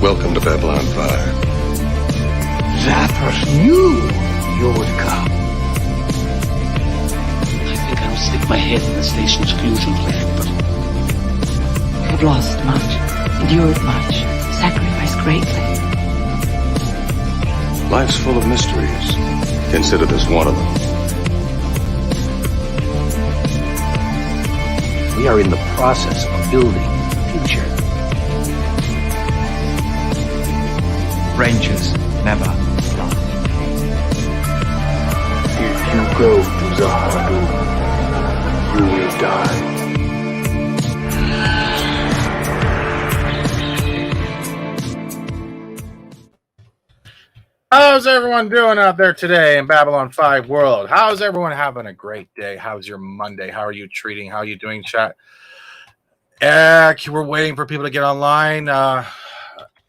Welcome to Babylon 5. Zathras knew you would come. I think I'll stick my head in the station's fusion plant, but You've lost much, endured much, sacrificed greatly. Life's full of mysteries. Consider this one of them. We are in the process of building the future. Rangers never run. If you go to Zahadu, you will die. How's everyone doing out there today in Babylon 5 world? How's everyone having a great day? How's your Monday? How are you treating? How are you doing, chat? We're waiting for people to get online.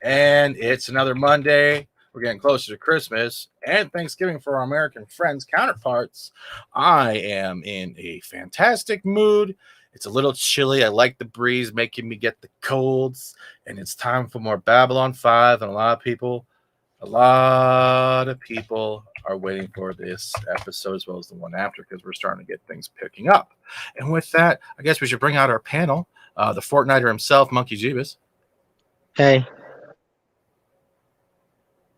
And it's another Monday. We're getting closer to Christmas and Thanksgiving for our American friends, counterparts. I am in a fantastic mood. It's a little chilly. I like the breeze making me get the colds. And it's time for more Babylon 5. And a lot of people are waiting for this episode as well as the one after because we're starting to get things picking up. And with that, I guess we should bring out our panel. The Fortniter himself, Monkey Jeebus. Hey.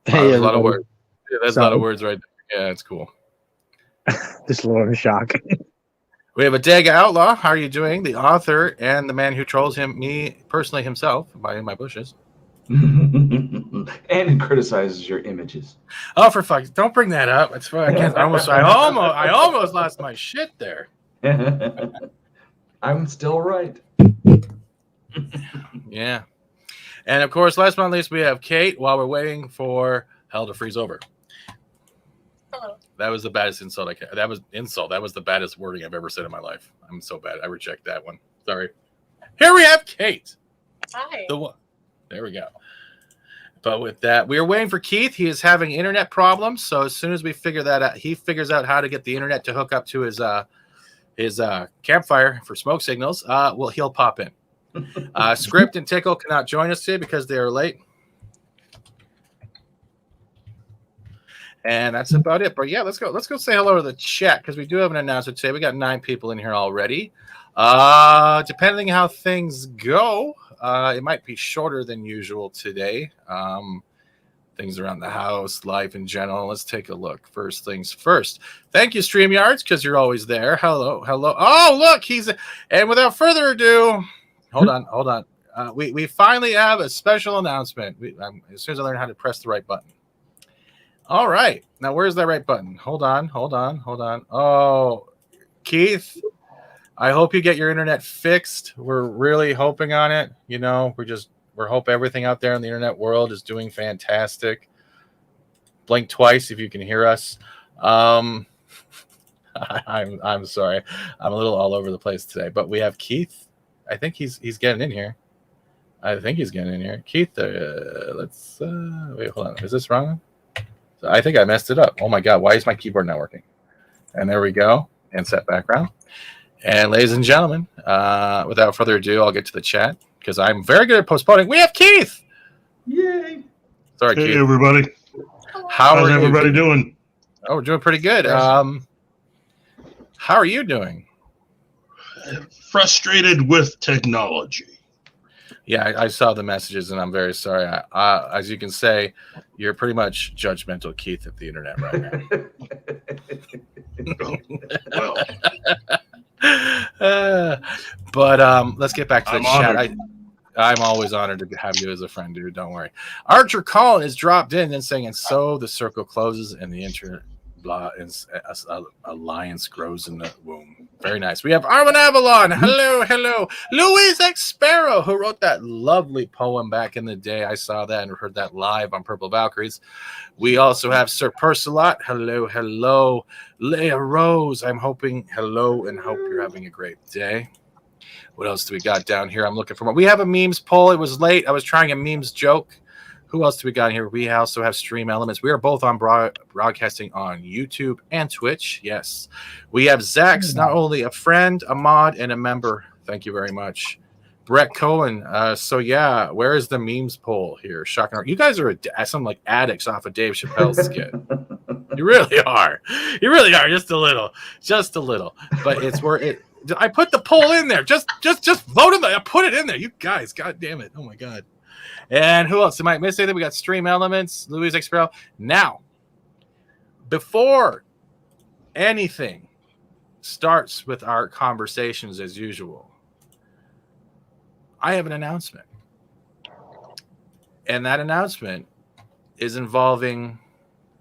There's a lot of words. Yeah, that's a lot of words right there. Yeah, it's cool. Just a little shock. We have a Daga Outlaw. How are you doing? The author and the man who trolls me personally himself by my bushes. And criticizes your images. Oh, for fuck's sake. Don't bring that up. It's fine. I almost lost my shit there. I'm still right. Yeah. And of course, last but not least, we have Kate while we're waiting for hell to freeze over. Hello. That was the baddest insult I can. That was the baddest wording I've ever said in my life. I'm so bad. I reject that one. Sorry. Here we have Kate. Hi. There we go. But with that, we are waiting for Keith. He is having internet problems. So as soon as we figure that out, he figures out how to get the internet to hook up to his campfire for smoke signals. He'll pop in. Script and Tickle cannot join us today because they are late. And that's about it. But yeah, let's go say hello to the chat because we do have an announcement today. We got 9 people in here already. Depending how things go, it might be shorter than usual today. Things around the house, life in general. Let's take a look. First things first. Thank you, StreamYards, because you're always there. Hello. Oh, look, and without further ado, hold on. We finally have a special announcement. As soon as I learn how to press the right button. All right. Now, where's that right button? Hold on. Oh, Keith, I hope you get your internet fixed. We're really hoping on it. You know, we're hoping everything out there in the internet world is doing fantastic. Blink twice if you can hear us. I'm sorry. I'm a little all over the place today, but we have Keith. I think he's getting in here. Keith, let's wait, hold on. Is this wrong? I think I messed it up. Oh my God, why is my keyboard not working? And there we go. And set background. And ladies and gentlemen, without further ado, I'll get to the chat because I'm very good at postponing. We have Keith. Yay. Sorry, hey, Keith. everybody. How's everybody doing? Oh, we're doing pretty good. How are you doing? Frustrated with technology. Yeah, I saw the messages, and I'm very sorry. As you can say, you're pretty much judgmental, Keith, at the internet right now. But let's get back to the chat. I'm always honored to have you as a friend, dude. Don't worry. Archer Collin is dropped in and saying, and so the circle closes and the alliance grows in the womb. Very nice. We have Armin Avalon. Hello. Louise X Sparrow, who wrote that lovely poem back in the day. I saw that and heard that live on Purple Valkyries. We also have Sir Percelot. Hello. Leia Rose. I'm hoping hello and hope you're having a great day. What else do we got down here? I'm looking for more. We have a memes poll. It was late. I was trying a memes joke. Who else do we got here? We also have Stream Elements. We are both on broadcasting on YouTube and Twitch. Yes. We have Zax, not only a friend, a mod, and a member. Thank you very much. Brett Cohen. So yeah, where is the memes poll here? Shocking. You guys are some like addicts off of Dave Chappelle's skit. You really are. You really are. Just a little. But it's where it. I put the poll in there. Just vote in there. I put it in there. You guys, god damn it. Oh my god. And who else? Am I miss anything? We got Stream Elements, Louis Exprell. Now, before anything starts with our conversations as usual, I have an announcement. And that announcement is involving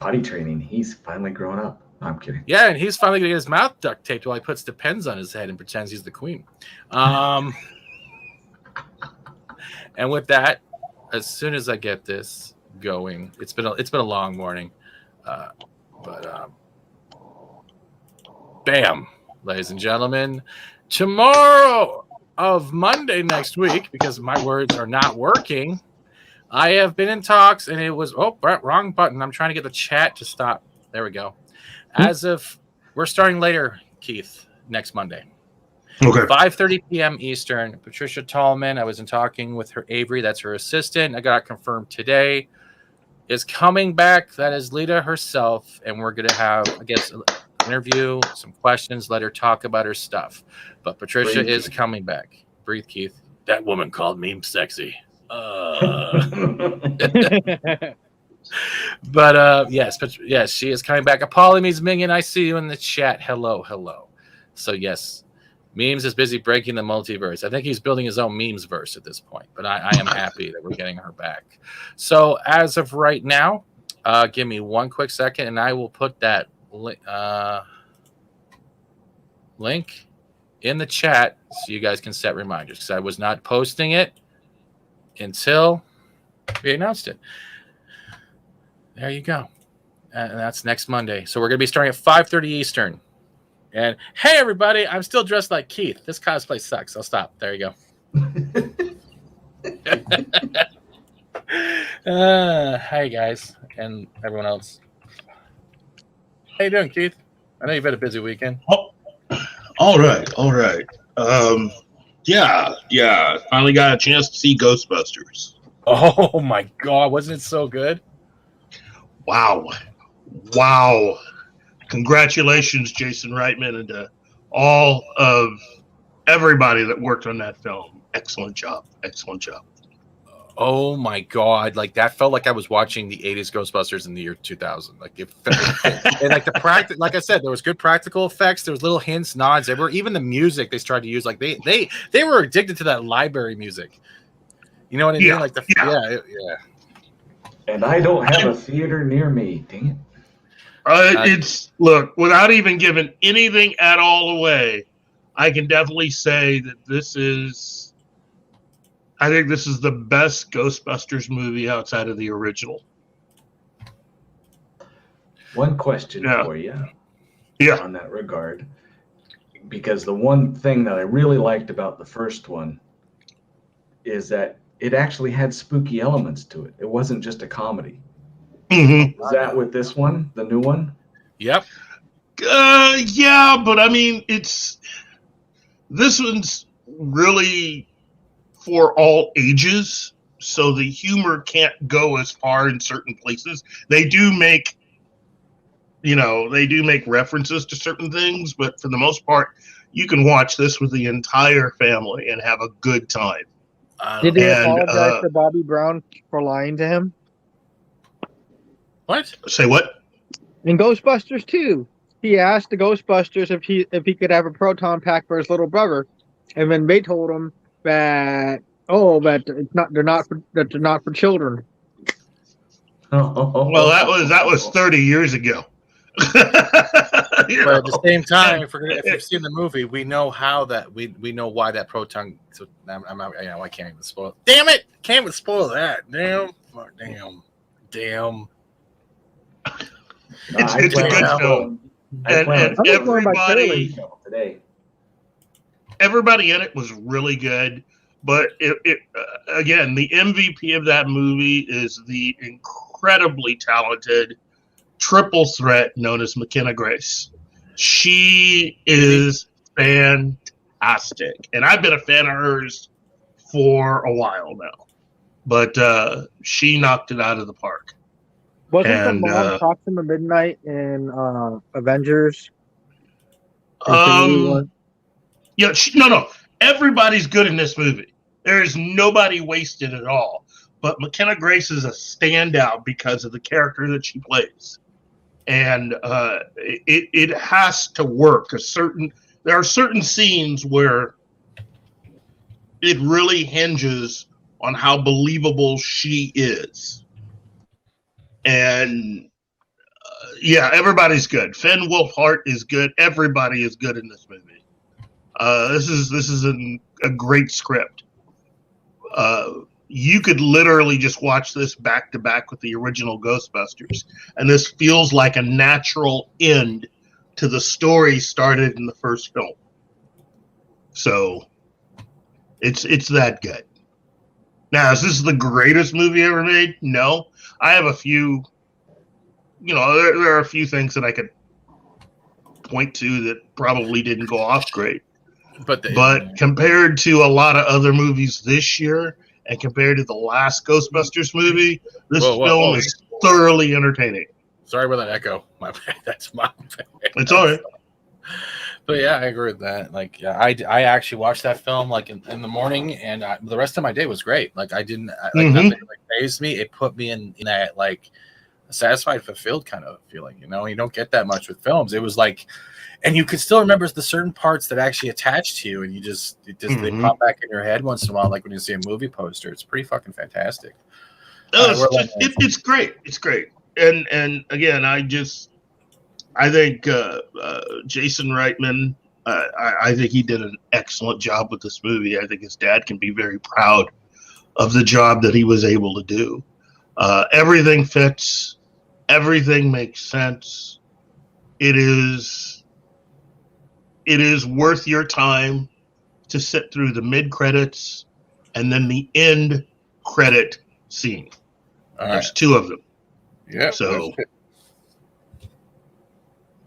potty training. He's finally grown up. No, I'm kidding. Yeah, and he's finally going to get his mouth duct taped while he puts the pens on his head and pretends he's the queen. And with that, as soon as I get this going, it's been a long morning, but bam, ladies and gentlemen, tomorrow of Monday next week, because my words are not working, I have been in talks, and it was wrong button. I'm trying to get the chat to stop. There we go. As of we're starting later, Keith, next Monday. Okay. 5:30 p.m. Eastern. Patricia Tallman, I was in talking with her Avery, that's her assistant. I got confirmed today. Is coming back. That is Lita herself, and we're gonna have, I guess, an interview, some questions, let her talk about her stuff. But Patricia is coming back. Breathe, Keith. That woman called me sexy. But yes, she is coming back. Apollo Minion, I see you in the chat. Hello. So yes, Memes is busy breaking the multiverse. I think he's building his own memes verse at this point. But I am happy that we're getting her back. So as of right now, give me one quick second, and I will put that link in the chat so you guys can set reminders. Because I was not posting it until we announced it. There you go. And that's next Monday. So we're going to be starting at 5:30 Eastern. And hey, everybody, I'm still dressed like Keith. This cosplay sucks. I'll stop. There you go. Hi, guys, and everyone else. How you doing, Keith? I know you've had a busy weekend. Oh, all right. Yeah. Finally got a chance to see Ghostbusters. Oh, my God. Wasn't it so good? Wow. Congratulations, Jason Reitman, and to all of everybody that worked on that film. Excellent job. Oh my God. Like that felt like I was watching the 80s Ghostbusters in the year 2000. Like it felt, and like the like I said, there was good practical effects. There was little hints, nods everywhere. Even the music they started to use, like they were addicted to that library music. You know what I mean? Like yeah. And I don't have a theater near me. Dang it. Look, without even giving anything at all away, I can definitely say that I think this is the best Ghostbusters movie outside of the original. One question for you on that regard, because the one thing that I really liked about the first one is that it actually had spooky elements to it. It wasn't just a comedy. Mm-hmm. Is that with this one, the new one? Yep. Yeah, but I mean, this one's really for all ages, so the humor can't go as far in certain places. They do make references to certain things, but for the most part, you can watch this with the entire family and have a good time. Did they apologize to Bobby Brown for lying to him? What? Say what? In Ghostbusters 2, he asked the Ghostbusters if he could have a proton pack for his little brother, and then they told him that they're not for children. Well, that was 30 years ago. But at the same time, if you've seen the movie, we know how that we know why that proton. So I can't even spoil. Damn it! Can't even spoil that. Damn. It's a good film, and everybody in it was really good. But again, the MVP of that movie is the incredibly talented triple threat known as McKenna Grace. She is fantastic, and I've been a fan of hers for a while now, but she knocked it out of the park. Wasn't the mom Proxima Midnight in Avengers? Yeah, no. Everybody's good in this movie. There is nobody wasted at all. But McKenna Grace is a standout because of the character that she plays, and it has to work. There are certain scenes where it really hinges on how believable she is, and yeah, everybody's good. Finn Wolfhard is good. Everybody is good in this movie. This is a great script. You could literally just watch this back to back with the original Ghostbusters, and this feels like a natural end to the story started in the first film. So it's that good. Now, is this the greatest movie ever made? No. I have a few, there are a few things that I could point to that probably didn't go off great. But compared to a lot of other movies this year, and compared to the last Ghostbusters movie, this film is thoroughly entertaining. Sorry about that echo. My bad. That's my bad. It's all right. But yeah, I agree with that. Like, yeah, I actually watched that film like in the morning, and the rest of my day was great. Like, I didn't nothing fazed me. It put me in that like satisfied, fulfilled kind of feeling. You don't get that much with films. It was like. And you could still remember the certain parts that actually attach to you, and they pop back in your head once in a while, like when you see a movie poster. It's pretty fucking fantastic. It's great. It's great. And again, I think Jason Reitman. I think he did an excellent job with this movie. I think his dad can be very proud of the job that he was able to do. Everything fits. Everything makes sense. It is worth your time to sit through the mid-credits and then the end credit scene. There's two of them. Yeah. So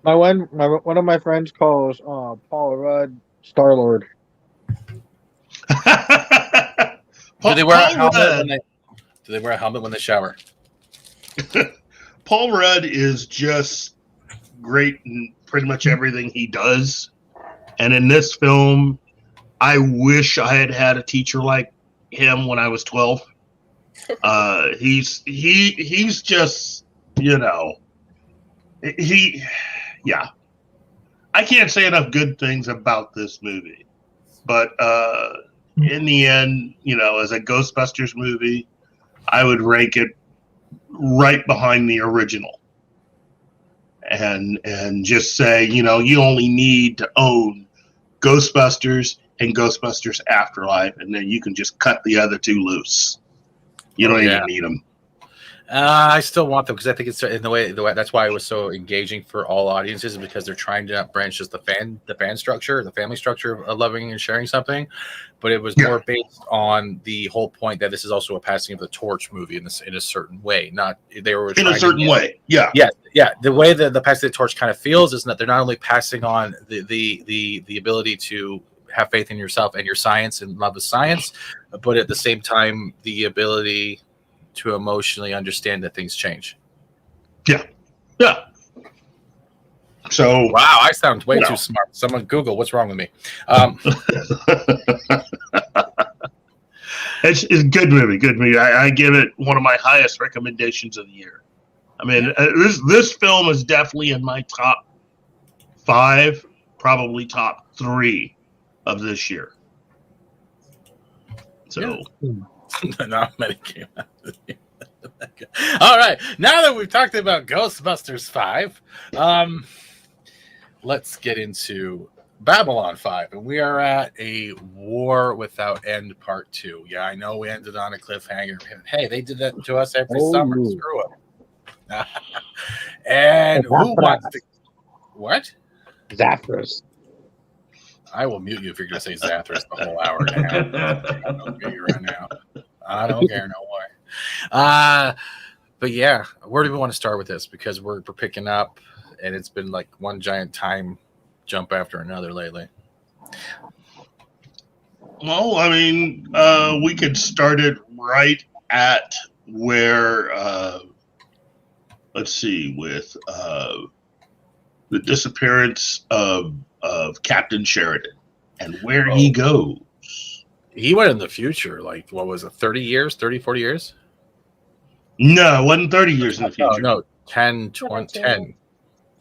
one of my friends calls Paul Rudd Star-Lord. Do they wear a helmet when they shower? Paul Rudd is just great in pretty much everything he does. And in this film, I wish I had had a teacher like him when I was 12. He's just, I can't say enough good things about this movie. But in the end, as a Ghostbusters movie, I would rank it right behind the original. And just say, you only need to own Ghostbusters and Ghostbusters Afterlife, and then you can just cut the other two loose. You don't even need them. I still want them because I think it's in the way that's why it was so engaging for all audiences, because they're trying to not branch just the fan structure, the family structure of loving and sharing something, but it was more based on the whole point that this is also a passing of the torch movie in a certain way. Not they were in a certain way. Yeah. The way that the passing of the torch kind of feels is that they're not only passing on the ability to have faith in yourself and your science and love of science, but at the same time the ability to emotionally understand that things change. Yeah. So wow, I sound way too smart. Someone Google what's wrong with me. It's a good movie. I give it one of my highest recommendations of the year. I mean, this film is definitely in my top 5, probably top 3 of this year. So. Yeah. Not many came out. All right, now that we've talked about Ghostbusters 5, let's get into Babylon 5, and we are at a War Without End Part 2. Yeah, I know we ended on a cliffhanger. Hey, they did that to us every summer. Screw it. And who wants to? What? Zathras. I will mute you if you're going to say Zathras the whole hour and a half. I don't care right now. I don't care no more. But yeah, where do we want to start with this? Because we're picking up, and it's been like one giant time jump after another lately. Well, I mean, we could start it right at where, let's see, with the disappearance of Captain Sheridan and where he goes. He went in the future, like, what was it, 30 years, 30, 40 years? No, it wasn't 30 years in the future. No, 10, 20, 10.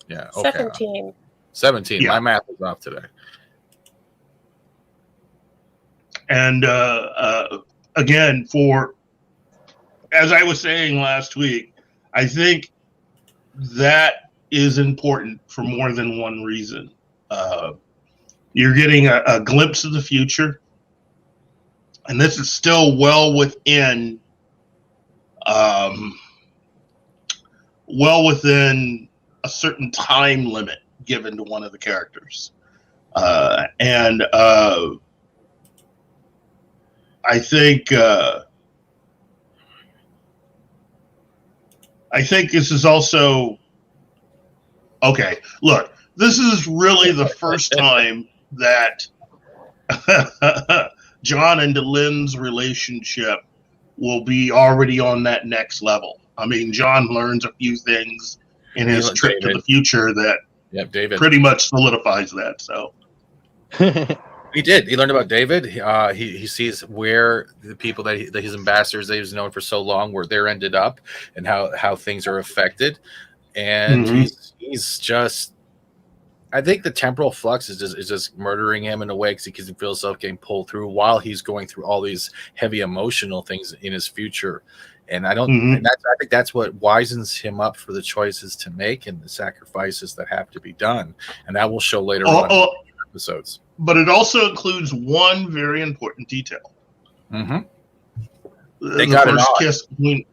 Yeah, okay. 17. 17. Yeah. My math is off today. And again, as I was saying last week, I think that is important for more than one reason. You're getting a glimpse of the future, and this is still well within a certain time limit given to one of the characters. And I think this is also okay. Look, this is really the first time that John and Delenn's relationship will be already on that next level. I mean, John learns a few things in his trip to the future that David pretty much solidifies that. So he did. He learned about David. He sees where the people that his ambassadors that he was known for so long, where they're ended up, and how things are affected. And he's just. I think the temporal flux is just murdering him in a way because he can feel himself getting pulled through while he's going through all these heavy emotional things in his future. And I think that's what wisens him up for the choices to make and the sacrifices that have to be done. And that will show later on in episodes. But it also includes one very important detail. Mm-hmm. The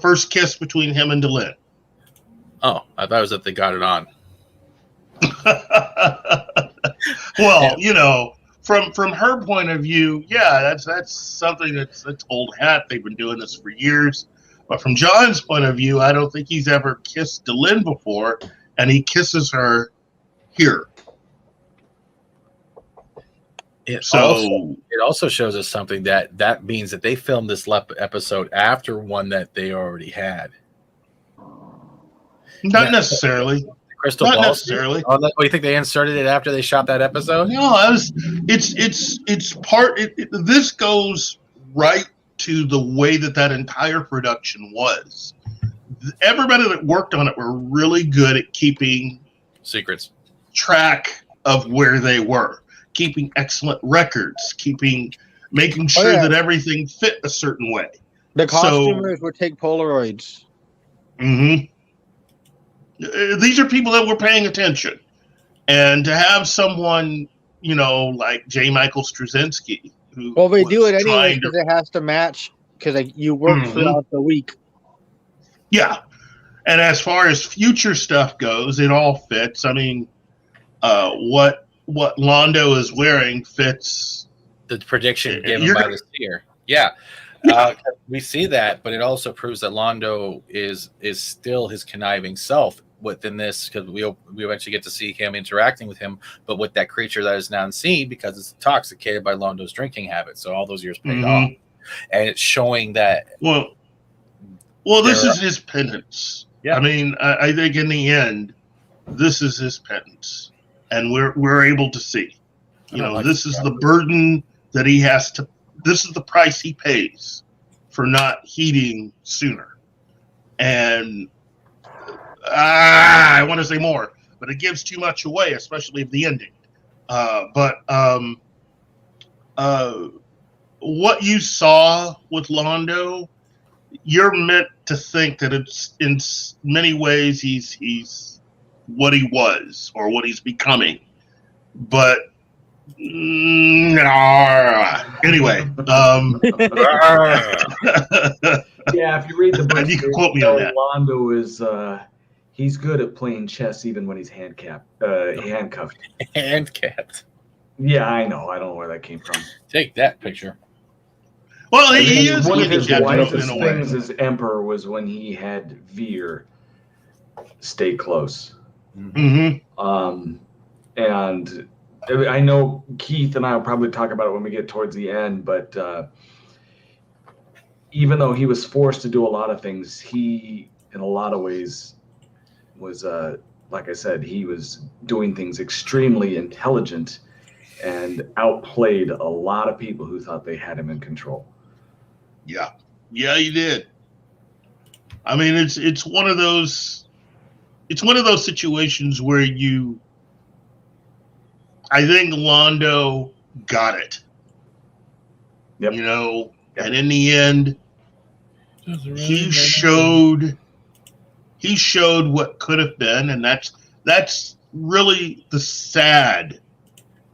first kiss between him and Delenn. Oh, I thought it was that they got it on. Well, you know, from her point of view, yeah, that's something that's old hat. They've been doing this for years. But from John's point of view, I don't think he's ever kissed Delenn before, and he kisses her here. It also shows us something that means that they filmed this episode after one that they already had. Not necessarily. Crystal Not ball. necessarily. Oh, what do you think they inserted it after they shot that episode? No, it's part. This goes right to the way that entire production was. Everybody that worked on it were really good at keeping secrets, track of where they were, keeping excellent records, making sure that everything fit a certain way. The costumers would take Polaroids. Mm-hmm. These are people that were paying attention, and to have someone, you know, like J. Michael Straczynski, who they do it anyway because it has to match because you work throughout the week. Yeah, and as far as future stuff goes, it all fits. I mean, what Londo is wearing fits the prediction given by the seer. Yeah. We see that, but it also proves that Londo is still his conniving self within this, because we eventually get to see him interacting with him, but with that creature that is now unseen because it's intoxicated by Londo's drinking habits. So all those years paid off, and it's showing that. Well, this is his penance. Yeah. I mean, I think in the end, this is his penance, and we're able to see. You know, this is the burden that he has to. This is the price he pays for not heeding sooner. And I want to say more, but it gives too much away, especially of the ending. But what you saw with Londo, you're meant to think that it's in many ways he's what he was or what he's becoming. But anyway, yeah, if you read the book, you can quote me on that. Londo is he's good at playing chess even when he's handcuffed. Handcuffed. Yeah, I know. I don't know where that came from. Take that picture. Well, he is one of his wisest in a way. things as emperor was when he had Vir stay close. Mm-hmm. And I know Keith and I will probably talk about it when we get towards the end, but even though he was forced to do a lot of things, he, in a lot of ways, was, like I said, he was doing things extremely intelligent and outplayed a lot of people who thought they had him in control. Yeah, he did. I mean, it's one of those situations where I think Londo got it. Yep. You know, and in the end, he showed what could have been, and that's really the sad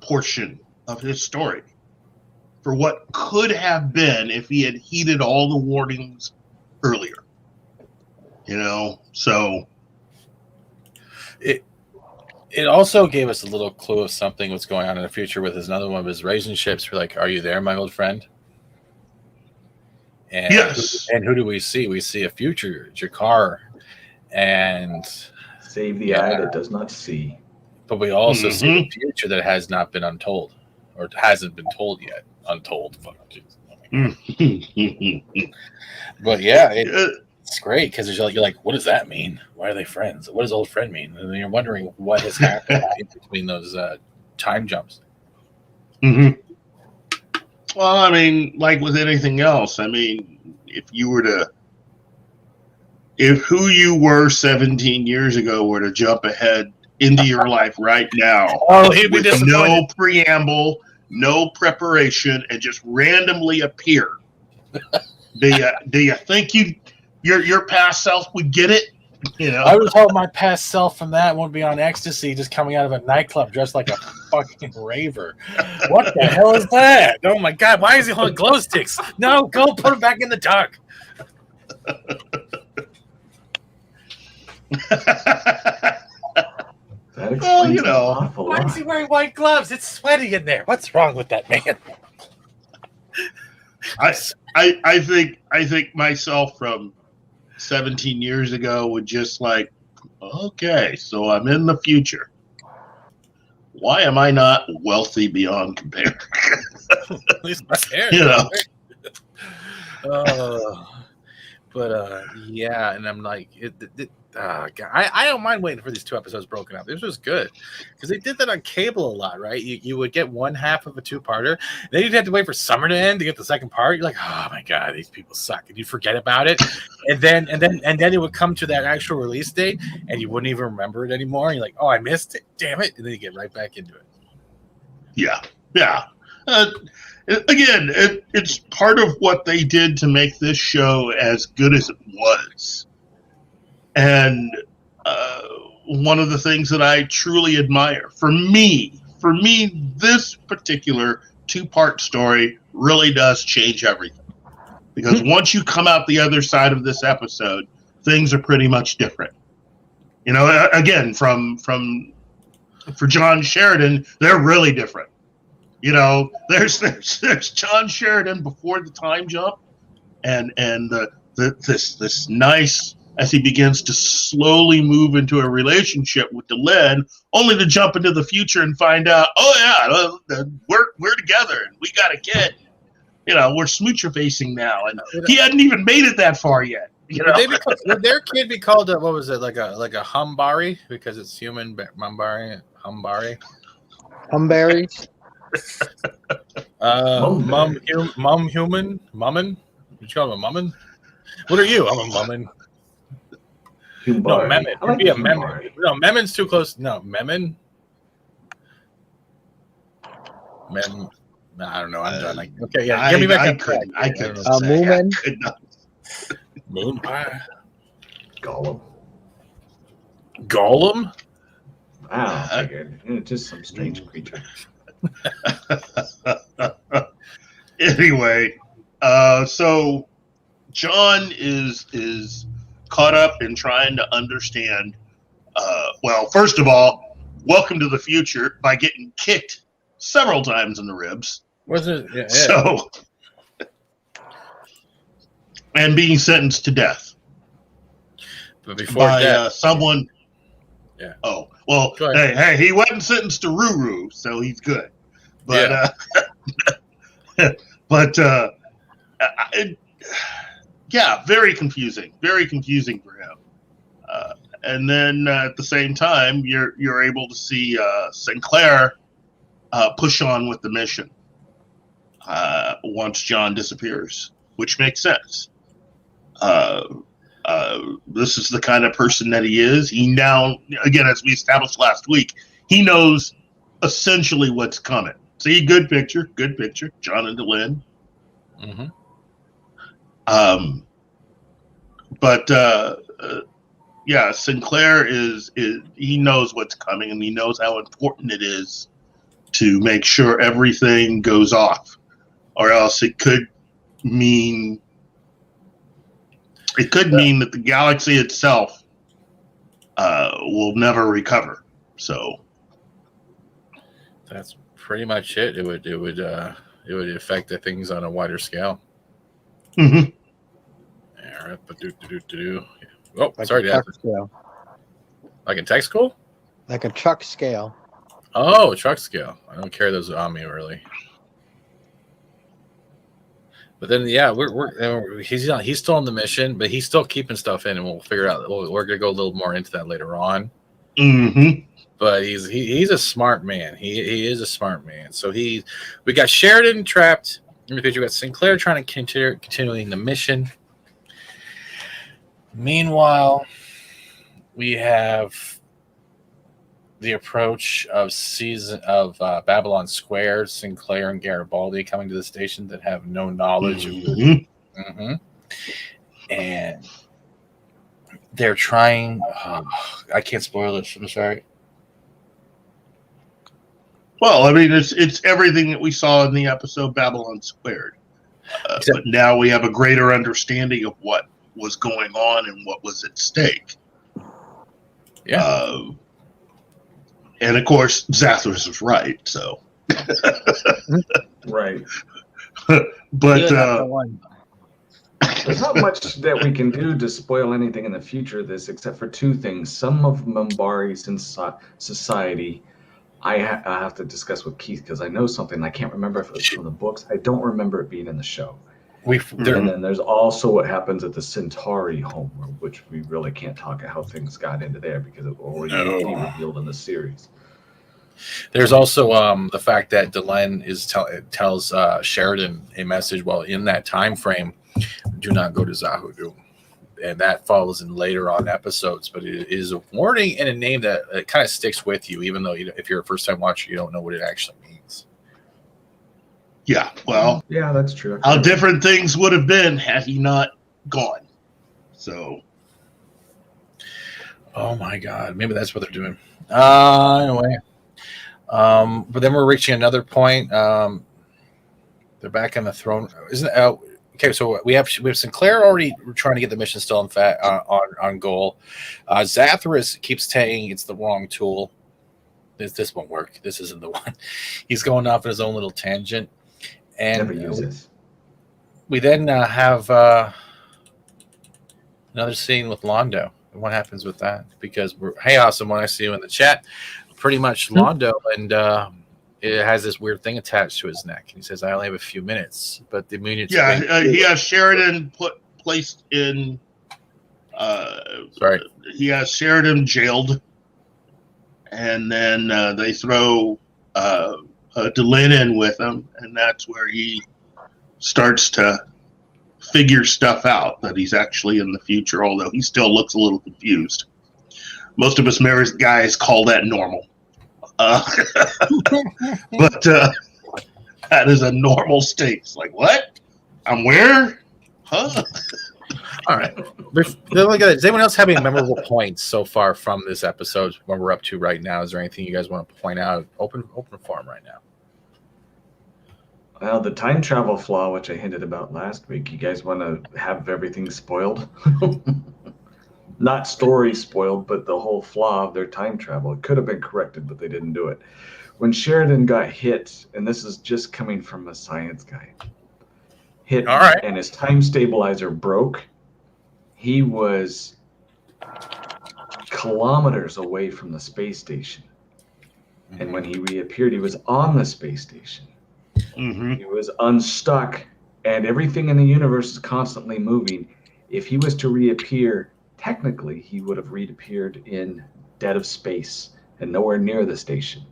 portion of his story. For what could have been if he had heeded all the warnings earlier. You know, so it also gave us a little clue of something was going on in the future with another one of his relationships. We're like, "Are you there, my old friend?" And yes. Who do we see? We see a future Jakar, and save the eye that does not see. But we also see a future that has not been untold, or hasn't been told yet. Untold. But yeah, it's great because you're like, what does that mean? Why are they friends? What does old friend mean? And then you're wondering what has happened in between those time jumps. Mm-hmm. Well, I mean, like with anything else, I mean, if who you were 17 years ago were to jump ahead into your life right now, he'd be with no preamble, no preparation, and just randomly appear, do you think your past self would get it? You know, I would hope my past self from that won't be on ecstasy, just coming out of a nightclub dressed like a fucking raver. What the hell is that? Oh my god! Why is he holding glow sticks? No, go put him back in the dark. That explains an awful why lot. is he wearing white gloves? It's sweaty in there. What's wrong with that man? I think myself from 17 years ago would just like, okay, so I'm in the future. Why am I not wealthy beyond compare? At least my hair. You know. Yeah, and I'm like, God, I don't mind waiting for these 2 episodes broken up. This was good because they did that on cable a lot, right? You would get one half of a 2-parter, then you'd have to wait for summer to end to get the second part. You're like, oh my god, these people suck, and you'd forget about it, and then it would come to that actual release date, and you wouldn't even remember it anymore. And you're like, oh, I missed it, damn it, and then you get right back into it. Yeah. Again, it's part of what they did to make this show as good as it was. And one of the things that I truly admire, for me, this particular 2-part story really does change everything. Because once you come out the other side of this episode, things are pretty much different. You know, again, for John Sheridan, they're really different. You know, there's John Sheridan before the time jump, and this nice, as he begins to slowly move into a relationship with Delenn, only to jump into the future and find out, oh yeah, we're together and we got a kid. You know, we're smoocher facing now, and he hadn't even made it that far yet. You know? Would their kid be called what was it, like a Humbari, because it's human Humbari? Humberry. Mummin? Did you call him a mummin? What are you? I'm a mummin. No, Memon. It'd be a Memon. No, Memon's too close. No, Memon. I don't know. I'm done. Okay, yeah. Give me back. I could. Moomin. Moon pie. Gollum. Gollum? Wow, I figured. Just some strange creature. Anyway, so John is caught up in trying to understand. Well, first of all, welcome to the future by getting kicked several times in the ribs. Wasn't it? Yeah. So, and being sentenced to death. But before by death, someone. Yeah. Oh, well, hey, he wasn't sentenced to Ruru, so he's good. But, very confusing for him. And then at the same time, you're able to see Sinclair push on with the mission once John disappears, which makes sense. This is the kind of person that he is. He now, again, as we established last week, he knows essentially what's coming. See, good picture, John and Delenn. Mm-hmm. Sinclair is he knows what's coming, and he knows how important it is to make sure everything goes off, or else it could mean that the galaxy itself will never recover. So that's pretty much it. It would affect the things on a wider scale. Mm-hmm. All right, but Oh, Like sorry, a Dad. truck scale. Like in tech school? Like a truck scale. Oh, truck scale. I don't carry those on me really. But then, he's still on the mission, but he's still keeping stuff in, and we'll figure out. We're gonna go a little more into that later on. Mm-hmm. But he's a smart man. He is a smart man. So we got Sheridan trapped in the picture. We got Sinclair trying to continuing the mission. Meanwhile, we have the approach of Babylon Square, Sinclair and Garibaldi coming to the station that have no knowledge of it. Mm-hmm. And they're trying. I can't spoil this. I'm sorry. Well, I mean, it's everything that we saw in the episode Babylon Squared. But now we have a greater understanding of what was going on and what was at stake. Yeah. And of course, Zathras was right. So. Right. But there's not much that we can do to spoil anything in the future of this, except for two things. Some of Mollari's society, I have to discuss with Keith because I know something. I can't remember if it was from the books. I don't remember it being in the show. And then there's also what happens at the Centauri home, which we really can't talk about how things got into there because it will already be revealed in the series. There's also the fact that Delenn tells Sheridan a message while in that time frame, do not go to Zahudu. And that follows in later on episodes, but it is a warning and a name that kind of sticks with you, even though if you're a first-time watcher, you don't know what it actually means. Yeah, well, yeah, that's true. How different things would have been had he not gone. So, oh my God, maybe that's what they're doing. Anyway, but then we're reaching another point. They're back on the throne, isn't it? Okay, so we have Sinclair already trying to get the mission still on goal. Zathras keeps saying it's the wrong tool. This won't work. This isn't the one. He's going off on his own little tangent. And never use this. We then have another scene with Londo. And what happens with that? Because hey, awesome! When I see you in the chat, pretty much Londo, and it has this weird thing attached to his neck. And he says, "I only have a few minutes," but the minutes. Yeah, he has Sheridan placed in. Sorry, he has Sheridan jailed, and then they throw Delenn in with him, and that's where he starts to figure stuff out that he's actually in the future, although he still looks a little confused. Most of us married guys call that normal. But that is a normal state. It's like, what? I'm where? Huh? All right. Does anyone else have any memorable points so far from this episode? What we're up to right now? Is there anything you guys want to point out? Open forum right now. Well, the time travel flaw, which I hinted about last week. You guys want to have everything spoiled? Not story spoiled, but the whole flaw of their time travel. It could have been corrected, but they didn't do it. When Sheridan got hit, and this is just coming from a science guy, hit and his time stabilizer broke, he was kilometers away from the space station. And when he reappeared, he was on the space station. He was unstuck, and everything in the universe is constantly moving. If he was to reappear, technically, he would have reappeared in dead of space and nowhere near the station.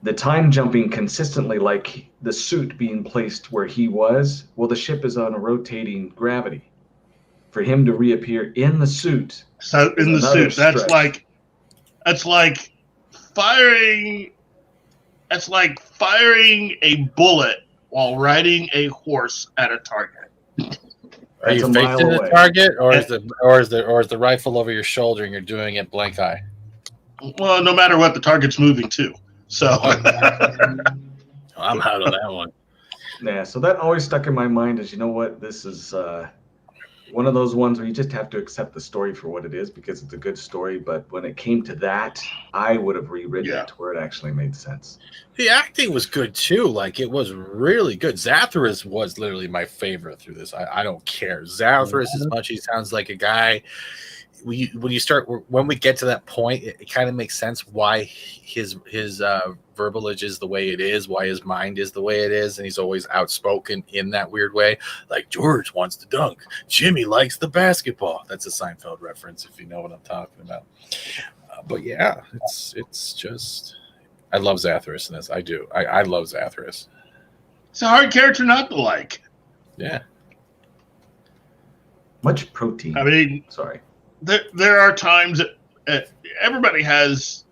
The time jumping consistently, like the suit being placed where he was, well, the ship is on a rotating gravity. For him to reappear in the suit, that's like firing. That's like firing a bullet while riding a horse at a target. Are you facing the target, or is the rifle over your shoulder and you're doing it blank eye? Well, no matter what, the target's moving too. So I'm out on that one. Yeah, so that always stuck in my mind as, you know what, this is one of those ones where you just have to accept the story for what it is because it's a good story. But when it came to that, I would have rewritten it to where it actually made sense. The acting was good too. Like, it was really good. Zathras was literally my favorite through this. I don't care. Zathras, as much he sounds like a guy. When we get to that point, it kind of makes sense why his verbalage is the way it is, why his mind is the way it is, and he's always outspoken in that weird way. Like, George wants to dunk, Jimmy likes the basketball. That's a Seinfeld reference, if you know what I'm talking about. But yeah, it's just, I love Zathras in this. I do. I love Zathras. It's a hard character not to like. Yeah. Much protein. I mean, sorry. There are times that everybody has,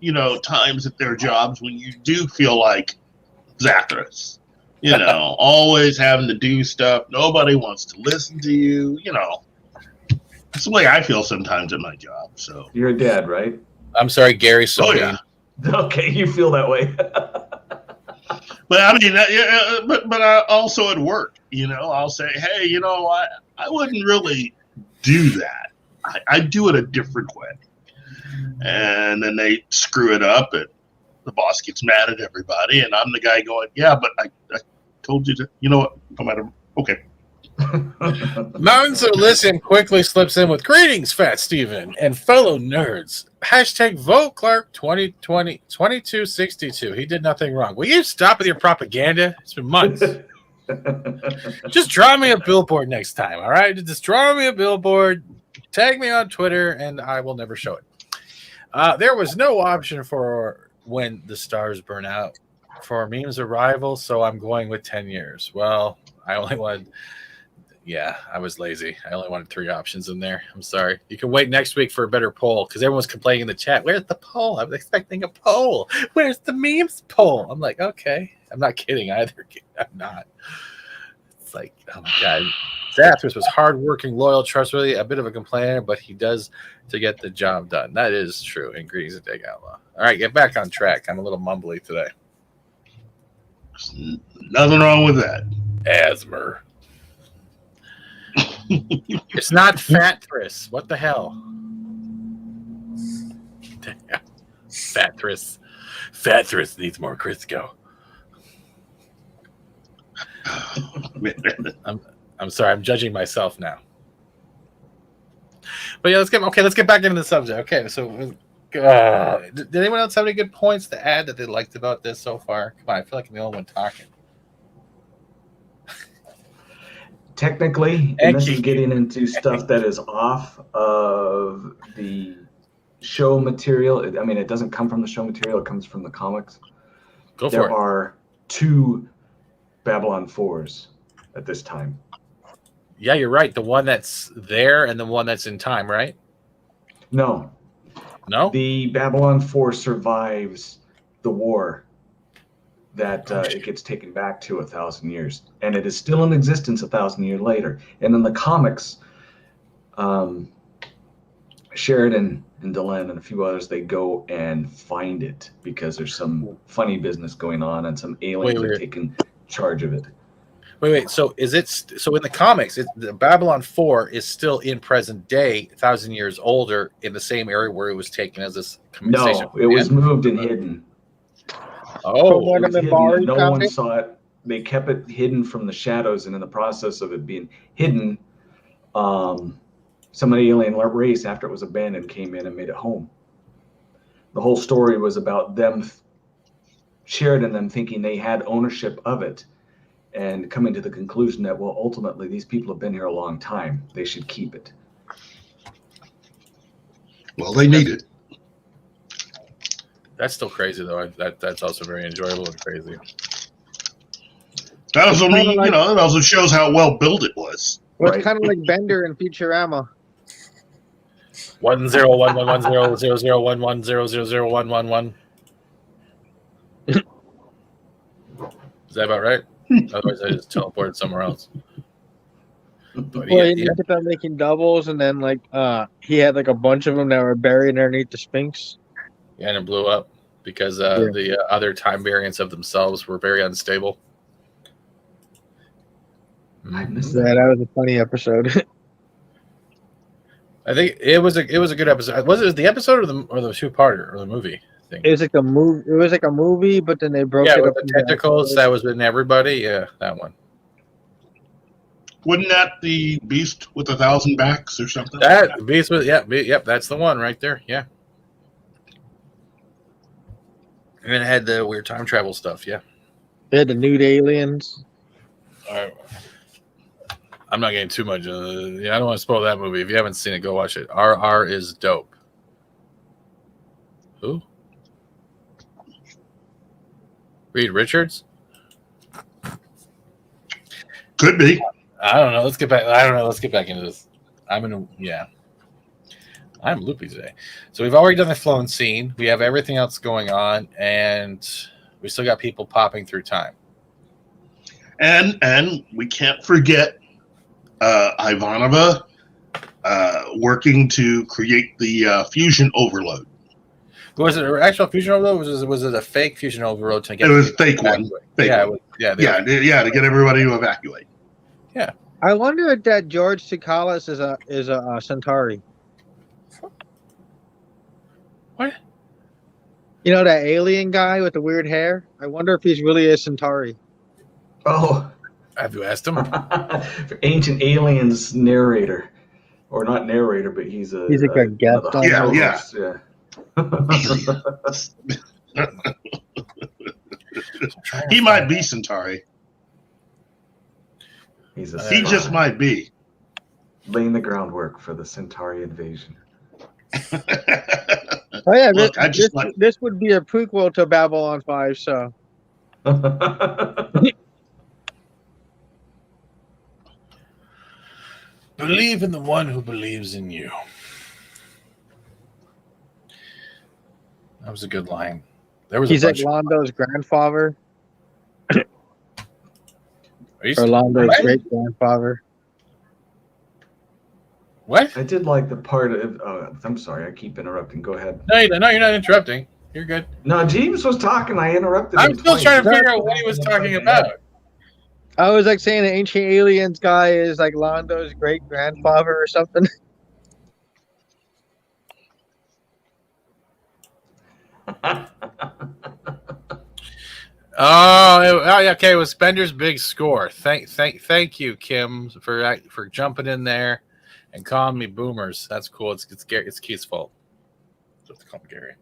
times at their jobs when you do feel like Zathras, always having to do stuff. Nobody wants to listen to you, That's the way I feel sometimes at my job. So you're a dad, right? I'm sorry, Gary. Oh, yeah. Okay, you feel that way. But I mean, but I also at work, I'll say, hey, I wouldn't really do that. I do it a different way. And then they screw it up, and the boss gets mad at everybody, and I'm the guy going, yeah, but I told you to, no matter, okay. Mountain So Listen quickly slips in with greetings, Fat Steven, and fellow nerds. Hashtag vote Clark 2020 2262. He did nothing wrong. Will you stop with your propaganda? It's been months. Just draw me a billboard next time, all right? Just draw me a billboard. Tag me on Twitter, and I will never show it. There was no option for When the Stars Burn Out for Meme's arrival, so I'm going with 10 years. Well, I only wanted... Yeah, I was lazy. I only wanted 3 options in there. I'm sorry. You can wait next week for a better poll, because everyone's complaining in the chat. Where's the poll? I was expecting a poll. Where's the memes poll? I'm like, okay. I'm not kidding either. I'm not. It's like, oh my God. Zathras was hardworking, loyal, trustworthy, a bit of a complainer, but he does to get the job done. That is true. And greetings to Dig Outlaw. All right, get back on track. I'm a little mumbly today. Nothing wrong with that. Asthma. It's not Fathras. What the hell? Fathras. Fathras needs more Crisco. I'm sorry. I'm judging myself now. But yeah, let's get back into the subject. Okay, so did anyone else have any good points to add that they liked about this so far? Come on, I feel like I'm the only one talking. Technically, and this is getting into stuff that is off of the show material. I mean, it doesn't come from the show material. It comes from the comics. Go for it. There are 2 Babylon 4s at this time. Yeah, you're right. The one that's there and the one that's in time, right? No. The Babylon 4 survives the war that it gets taken back to 1,000 years, and it is still in existence 1,000 years later. And in the comics, Sheridan and Delenn and a few others, they go and find it because there's some funny business going on and some aliens are taking charge of it. Wait. So in the comics, the Babylon 4 is still in present day, 1,000 years older, in the same area where it was taken as this station? No, it was moved and hidden. Oh, no one saw it. They kept it hidden from the shadows, and in the process of it being hidden, some alien race, after it was abandoned, came in and made it home. The whole story was about them, Sheridan, them thinking they had ownership of it, and coming to the conclusion that, well, ultimately, these people have been here a long time. They should keep it. Well, they need it. That's still crazy, though. That's also very enjoyable and crazy. That also It's kinda like- it also shows how well built it was. Well, Right. it's kind of like Bender in Futurama. 10111000110011. Is that about right? Otherwise, I just teleported somewhere else. But Well, yeah, he kept on making doubles, and then he had like a bunch of them that were buried underneath the Sphinx. and it blew up because the other time variants of themselves were very unstable. I missed Yeah, that. that was a funny episode. I think it was a good episode. Was it the episode or the two-parter or the movie thing? It was like a movie. It was like a movie, but then they broke Yeah, it with up. the into tentacles episodes. that was in everybody. Yeah, that one. Wasn't that the beast with 1,000 backs or something? That beast was yep. That's the one right there. Yeah, and it had the weird time travel stuff. Yeah. They had the nude aliens. All right. I'm not getting too much. I don't want to spoil that movie. If you haven't seen it, go watch it. RR is dope. Who? Reed Richards? Could be. I don't know. Let's get back. I don't know. Let's get back into this. I'm loopy today. So we've already done the flown scene. We have everything else going on, and we still got people popping through time. And we can't forget Ivanova working to create the fusion overload. Was it an actual fusion overload? Was it a fake fusion overload to get? It was a fake one. Fake Yeah, one. yeah, to get everybody to evacuate. yeah. I wonder if that George Tsoukalos is a Centauri. What? You know that alien guy with the weird hair? I wonder if he's really a Centauri. Oh, Have you asked him? Ancient Aliens narrator, or not narrator, but he's He's like a guest another on host, there. He might be Centauri. He's a He just might be. laying the groundwork for the Centauri invasion. Oh yeah, Look, this would be a prequel to Babylon 5. So Believe in the one who believes in you. That was a good line. There was he's a like bunch Londo's grandfather Are you or Londo's what? great grandfather. What? I did like the part of. Oh, I'm sorry, I keep interrupting. Go ahead. No, you're not interrupting. You're good. No, James was talking. I interrupted I'm him still twice. trying to figure out what he was talking about. I was like saying the ancient aliens guy is like Londo's great grandfather or something. Okay. It was Spender's big score. Thank you, Kim, for jumping in there and calling me boomers. That's cool. It's Keith's fault. So I have to call him Gary.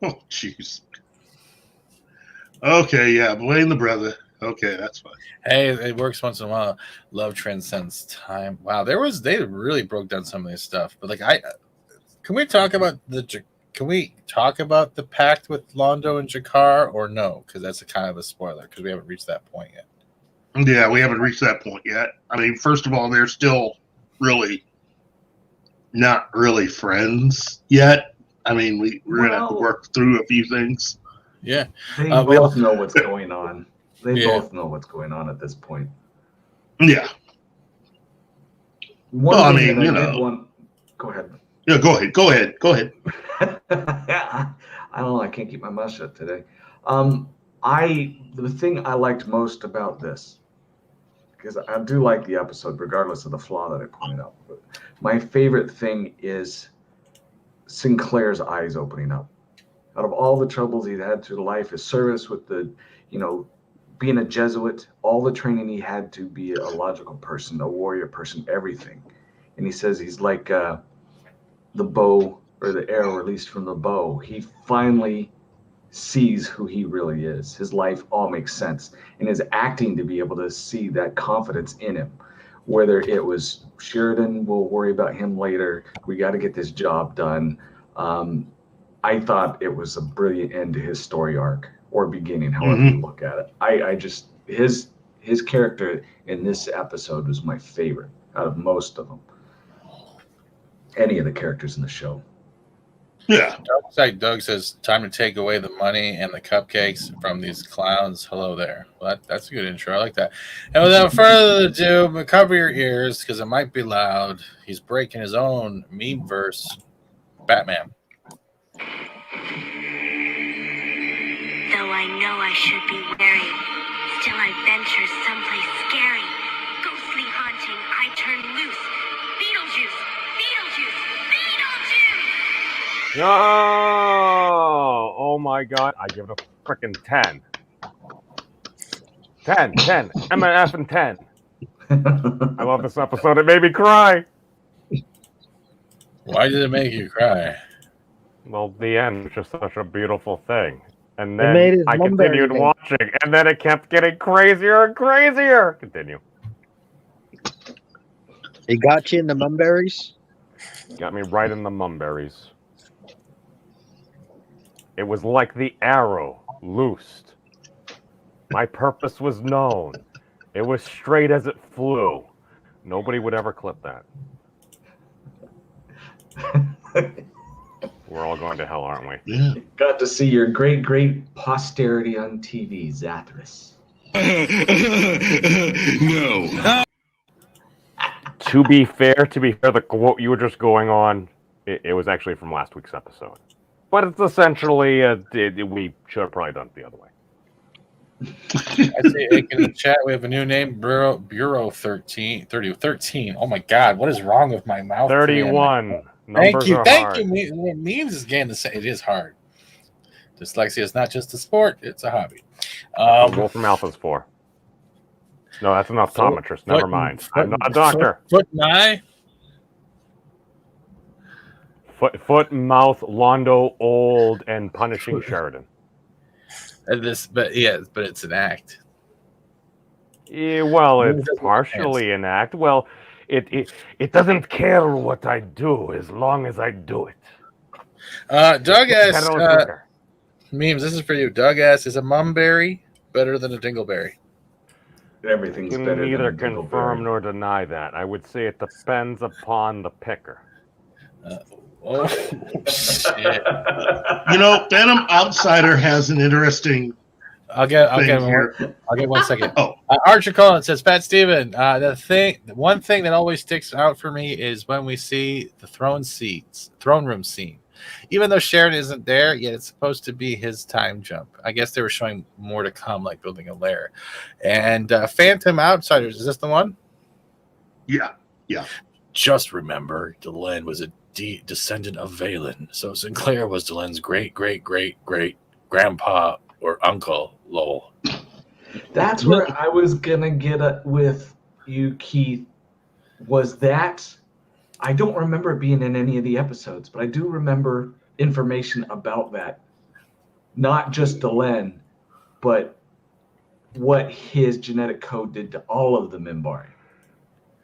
Oh, jeez. Okay, yeah, blame the brother. Okay, that's fine. Hey, it works once in a while. Love transcends time. Wow, they really broke down some of this stuff. But can we talk about the pact with Londo and Jakar or no? Because that's a kind of a spoiler because we haven't reached that point yet. Yeah, we haven't reached that point yet. I mean, first of all, they're still really not really friends yet. I mean, we're going to have to work through a few things. Yeah. They both know what's going on. They both know what's going on at this point. Yeah. Go ahead. Yeah, go ahead. I don't know. I can't keep my mouth shut today. The thing I liked most about this, because I do like the episode, regardless of the flaw that I pointed out. But my favorite thing is Sinclair's eyes opening up. Out of all the troubles he'd had through life, his service with being a Jesuit, all the training he had to be a logical person, a warrior person, everything. and he says he's like the bow or the arrow released from the bow. He finally sees who he really is. His life all makes sense, and his acting to be able to see that confidence in him. Whether it was Sheridan, we'll worry about him later. We got to get this job done. I thought it was a brilliant end to his story arc, or beginning, however you look at it. I just his character in this episode was my favorite out of most of them. Any of the characters in the show. Yeah. Doug says, time to take away the money and the cupcakes from these clowns. Hello there. Well, that's a good intro. I like that. And without further ado, cover your ears because it might be loud. He's breaking his own meme verse. Batman. Though I know I should be wary, still I venture someplace scary. Ghostly haunting, I turn loose. Beetlejuice, Beetlejuice, Beetlejuice! No! Oh my god, I give it a frickin' 10. 10. I'm an F and 10. I love this episode. It made me cry. Why did it make you cry? Well, the end was just such a beautiful thing. And then I continued watching, and then it kept getting crazier and crazier. Continue. It got you in the mumberries? Got me right in the mumberries. It was like the arrow loosed. My purpose was known. It was straight as it flew. Nobody would ever clip that. We're all going to hell, aren't we? Yeah. Got to see your great posterity on TV, Zathras. No. To be fair, the quote you were just going on, it was actually from last week's episode. But it's essentially, we should have probably done it the other way. I see in the chat we have a new name, Bureau 13. Oh my god, what is wrong with my mouth? 31. Thank you. Memes is getting the same. It is hard. Dyslexia is not just a sport; it's a hobby. Wolfram Alpha's 4. No, that's an optometrist. Never mind. I'm not a doctor. Foot and eye. Foot, mouth, Londo, old, and punishing Sheridan. But it's an act. Yeah, well, it's partially an act. Well, it doesn't care what I do as long as I do it. Doug asks, memes, this is for you. Doug asks, is a mumberry better than a dingleberry? Everything's You better can neither than a confirm dingleberry. nor deny that. I would say it depends upon the picker. Shit. Phantom Outsider has an interesting. I'll get 1 second. Oh, Archer Collins says, Pat Steven, the one thing that always sticks out for me is when we see the throne room scene. Even though Sheridan isn't there, yet it's supposed to be his time jump. I guess they were showing more to come, like building a lair. And Phantom Outsiders, is this the one? Yeah. Just remember, Delenn was a descendant of Valen, so Sinclair was Delenn's great-great-great-great-grandpa or uncle, lol. That's where I was gonna get with you, Keith. Was that? I don't remember it being in any of the episodes, but I do remember information about that. Not just Delenn, but what his genetic code did to all of the Minbari.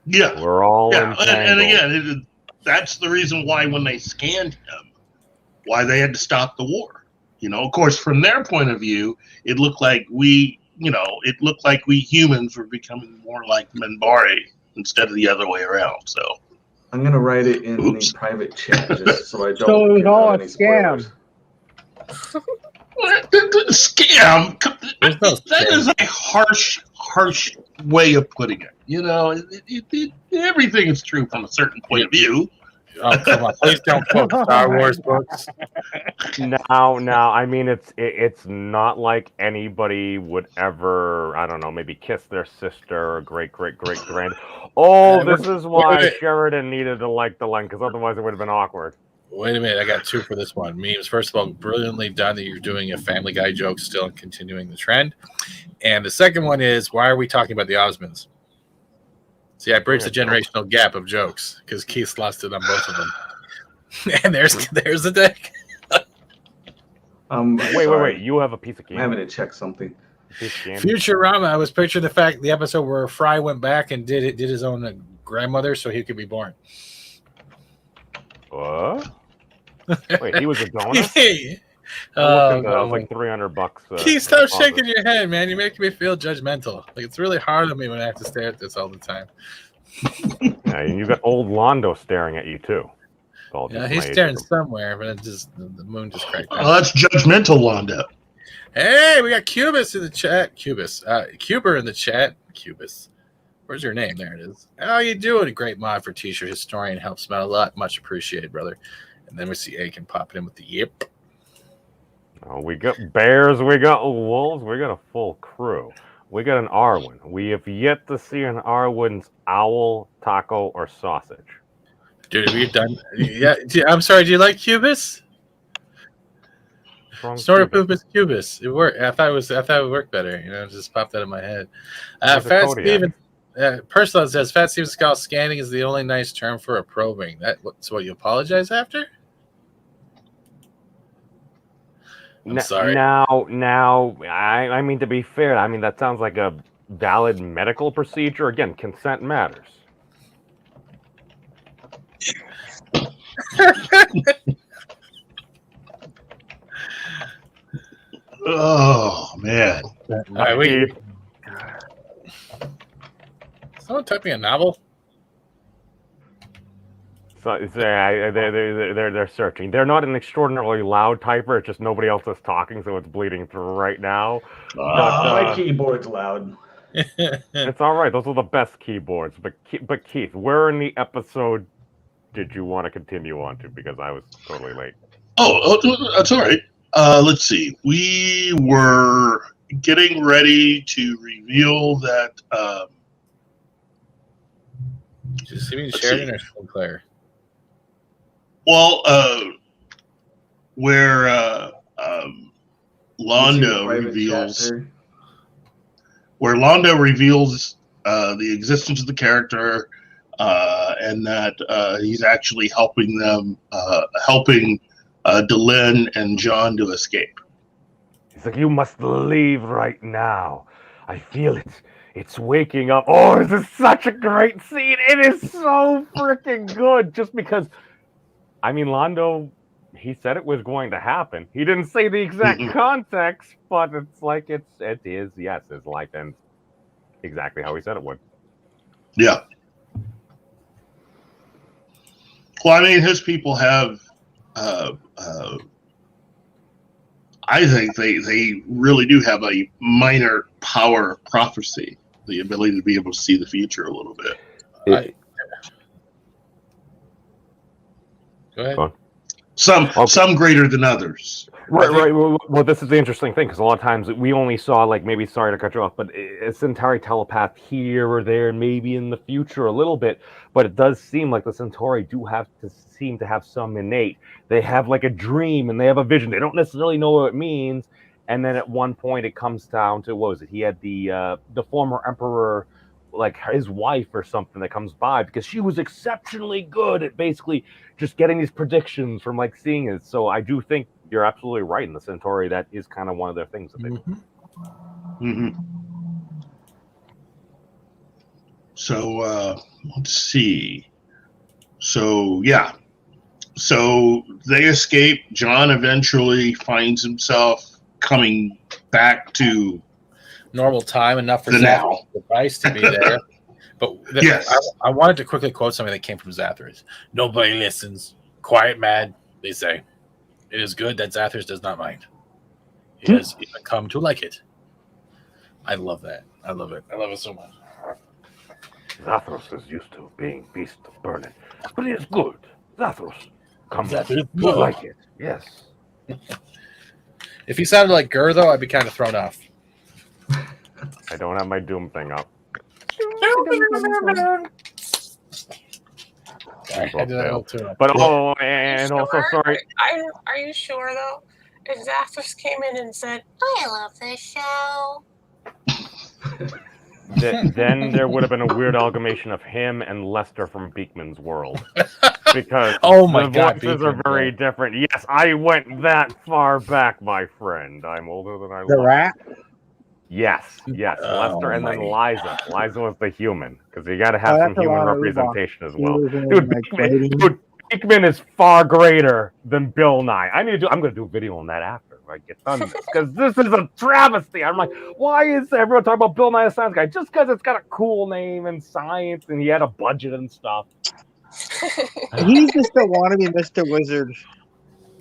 Yeah. We're all entangled. And again, that's the reason why when they scanned him, why they had to stop the war. Of course, from their point of view, it looked like we humans were becoming more like Minbari instead of the other way around. So I'm gonna write it in the private chat just so I don't. So it was all a scam. Scam. That is a harsh way of putting it. Everything is true from a certain point of view. Oh, come on. Please don't quote Star Wars books. No, I mean, it's not like anybody would ever, I don't know, maybe kiss their sister or great-great-great-grand. Oh, this is why Sheridan needed to like Delenn, because otherwise it would have been awkward. Wait a minute, I got 2 for this one. Memes, first of all, brilliantly done that you're doing a Family Guy joke still and continuing the trend. And the second one is, why are we talking about the Osmonds? See, I bridged the generational gap of jokes because Keith's lost it on both of them. And there's the deck. Wait. You have a piece of candy. I'm having to check something. Futurama. I was picturing the episode where Fry went back and did his own grandmother so he could be born. What? Wait, he was a donor? Oh, that was like $300. Keith, stop shaking your head, man. You're making me feel judgmental. Like, it's really hard on me when I have to stare at this all the time. Yeah, and you got old Londo staring at you too. Yeah, he's staring somewhere, but the moon just cracked out. Oh, that's judgmental, Londo. Hey, we got Cubus in the chat. Cuber in the chat. Cubus. Where's your name? There it is. How you doing? Great mod for T-shirt historian. Helps me out a lot. Much appreciated, brother. And then we see Aiken popping in with the yip. Oh, we got bears, we got wolves, we got a full crew. We got an Arwen. We have yet to see an Arwen's owl, taco, or sausage. Dude, are you done? Yeah, I'm sorry. Do you like Cubus? Snorter poop is Cubus. It worked. I thought it worked better. You know, it just popped out of my head. Fat Steven. Personal says Fat Steven Skull scanning is the only nice term for a probing. That's what you apologize after? I'm sorry. Now, I mean, to be fair, I mean, that sounds like a valid medical procedure. Again, consent matters. Oh, man. All right, someone typing a novel? So they're searching. They're not an extraordinarily loud typer. It's just nobody else is talking, so it's bleeding through right now. My keyboard's loud. It's all right. Those are the best keyboards. But Keith, where in the episode did you want to continue on to? Because I was totally late. Oh, that's all right. Let's see. We were getting ready to reveal that. Just you mean Sheridan or Sinclair? Well, where Londo reveals the existence of the character, and that he's actually helping Delenn and John to escape. He's like, you must leave right now. I feel it. It's waking up. Oh, this is such a great scene. It is so freaking good. Just because, I mean, Londo, he said it was going to happen. He didn't say the exact context, but it's like it is. Yes, his life ends exactly how he said it would. Yeah. Well, I mean, his people have. I think they really do have a minor power prophecy, the ability to be able to see the future a little bit. Go ahead. Some greater than others. Right. Well, this is the interesting thing, because a lot of times we only saw, like, maybe, sorry to cut you off, but a Centauri telepath here or there, maybe in the future a little bit, but it does seem like the Centauri seem to have some innate. They have like a dream and they have a vision. They don't necessarily know what it means, and then at one point it comes down to, what was it? He had the former emperor, like his wife or something, that comes by because she was exceptionally good at basically just getting these predictions from like seeing it. So I do think you're absolutely right in the Centauri. That is kind of one of their things that they do. Mm-hmm. So let's see. So yeah. So they escape. John eventually finds himself coming back to normal time, enough for the now device to be there. But yes. I wanted to quickly quote something that came from Zathras. Nobody listens. Quiet mad, they say. It is good that Zathras does not mind. He has even come to like it. I love that. I love it. I love it so much. Zathras is used to being beast of burning, but it is good. Zathras comes to like it. Yes. If he sounded like Gur, though, I'd be kind of thrown off. I don't have my Doom thing up. But also sorry. Are you sure though? If Zathras came in and said, "I love this show," then there would have been a weird amalgamation of him and Lester from Beekman's World. Because oh my the God, voices are very different. Yes, I went that far back, my friend. I'm older than I look. The rat? Yes. Lester and then Liza. Liza was the human, because you got to have Oh, some that's a human lot of representation as well. He was in, Dude, like, writing. Beekman is far greater than Bill Nye. I'm going to do a video on that after I get done, because this is a travesty. I'm like, why is everyone talking about Bill Nye the Science Guy? Just because it's got a cool name and science, and he had a budget and stuff. He's just a wannabe Mr. Wizard.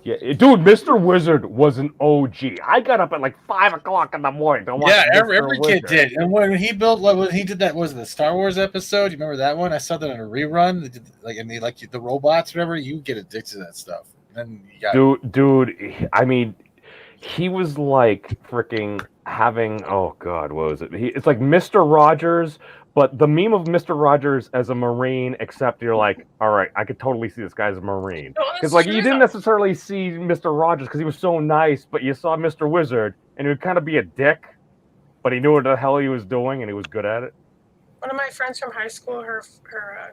Yeah, dude, Mr. Wizard was an OG. I got up at like 5 o'clock in the morning to watch. Yeah, every Wizard. kid did. And when he did that, was it the Star Wars episode? You remember that one? I saw that in a rerun. They did, like the robots, whatever. You get addicted to that stuff. And you got dude. I mean, he was like freaking having. Oh God, what was it? It's like Mr. Rogers. But the meme of Mr. Rogers as a Marine, except you're like, all right, I could totally see this guy as a Marine. Because like you didn't necessarily see Mr. Rogers because he was so nice, but you saw Mr. Wizard, and he would kind of be a dick, but he knew what the hell he was doing, and he was good at it. One of my friends from high school, her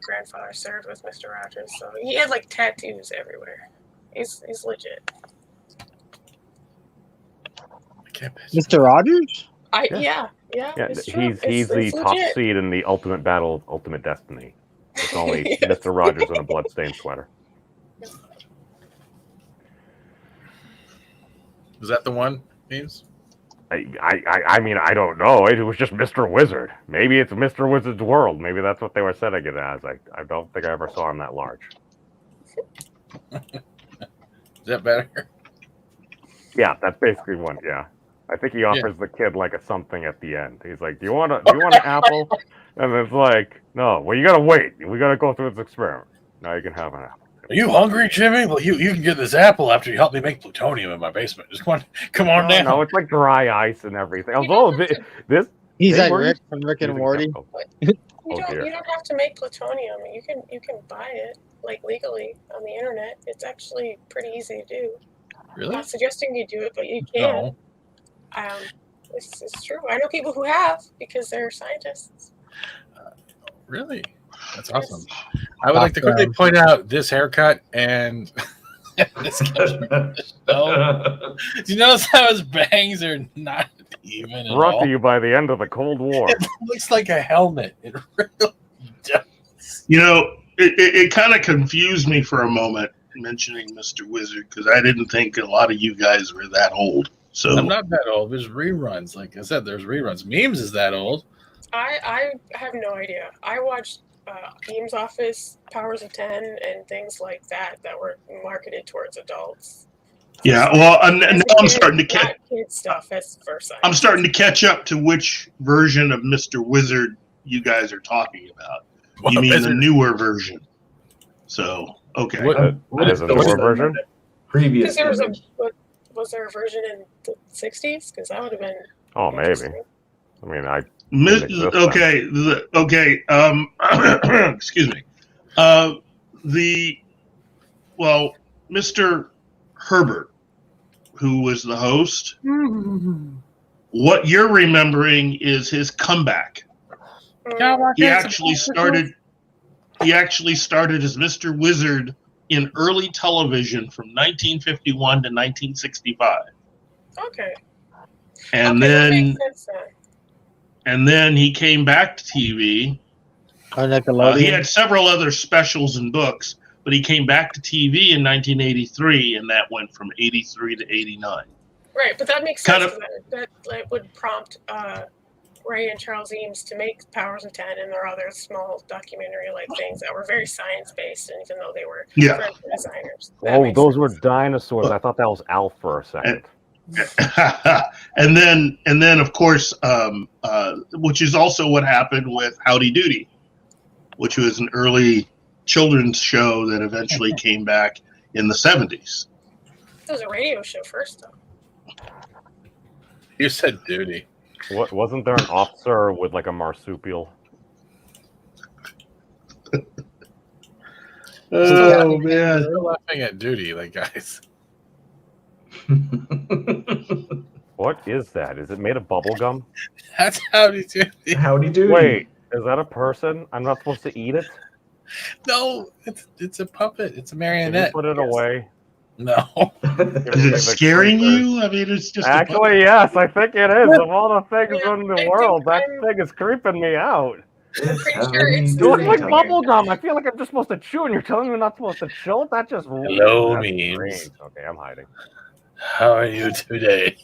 grandfather served with Mr. Rogers, so he had like tattoos everywhere. He's legit. Mr. Rogers? Yeah. He's the top seed in the Ultimate Battle of Ultimate Destiny. It's only Mr. Rogers in a bloodstained sweater. Was that the one, James? I mean, I don't know. It was just Mr. Wizard. Maybe it's Mr. Wizard's world. Maybe that's what they were setting it as. I don't think I ever saw him that large. Is that better? Yeah, that's basically one. Yeah. I think he offers the kid like a something at the end. He's like, "Do you want an apple?" And it's like, "No. Well, you gotta wait. We gotta go through this experiment. Now you can have an apple." Are you hungry, Jimmy? Well, you can get this apple after you help me make plutonium in my basement. Just come on down. No, it's like dry ice and everything. Although this, he's like Rick from Rick and Morty. You don't have to make plutonium. You can buy it like legally on the internet. It's actually pretty easy to do. Really? I'm not suggesting you do it, but you can. No. This is true. I know people who have because they're scientists. Really? That's awesome. I would like to quickly point out this haircut and this Do you notice how his bangs are not even at Brought all? to you by the end of the Cold War. It looks like a helmet. It really does. You know, it kind of confused me for a moment mentioning Mr. Wizard because I didn't think a lot of you guys were that old. So I'm not that old. There's reruns. Like I said, there's reruns. Memes is that old. I have no idea. I watched Beam's Office, Powers of 10, and things like that were marketed towards adults. Yeah, well, now I'm starting to catch kid stuff as first. I'm starting to catch up to which version of Mr. Wizard you guys are talking about. You mean the newer version? So okay, what is the newer version? Previous. Was there a version in the 60s? Because that would have been. Oh, maybe. I mean, okay. Excuse me. Mr. Herbert, who was the host, what you're remembering is his comeback. He actually started as Mr. Wizard in early television from 1951 to 1965. Okay. And then he came back to TV. He had several other specials and books, but he came back to TV in 1983, and that went from 83 to 89. Right, but that makes sense. That would prompt Ray and Charles Eames to make Powers of 10 and their other small documentary-like things that were very science-based, even though they were French designers. Those were dinosaurs. I thought that was Alf for a second. and then of course, which is also what happened with Howdy Doody, which was an early children's show that eventually came back in the 70s. It was a radio show first, though. You said duty. What wasn't there an officer with like a marsupial? Oh man, we're laughing at duty, like guys. What is that? Is it made of bubble gum? That's Howdy Doody. Howdy Doody. Wait, is that a person? I'm not supposed to eat it? No, it's a puppet. It's a Can marionette. you put it away? No. Is it scaring you? I mean, it's just Actually, yes, I think it is. Of all the things in the world, that thing is creeping me out. It looks like bubble gum. I feel like I'm just supposed to chew, and you're telling me I'm not supposed to chew it? That just Hello, that's memes. strange. Okay, I'm hiding. How are you today?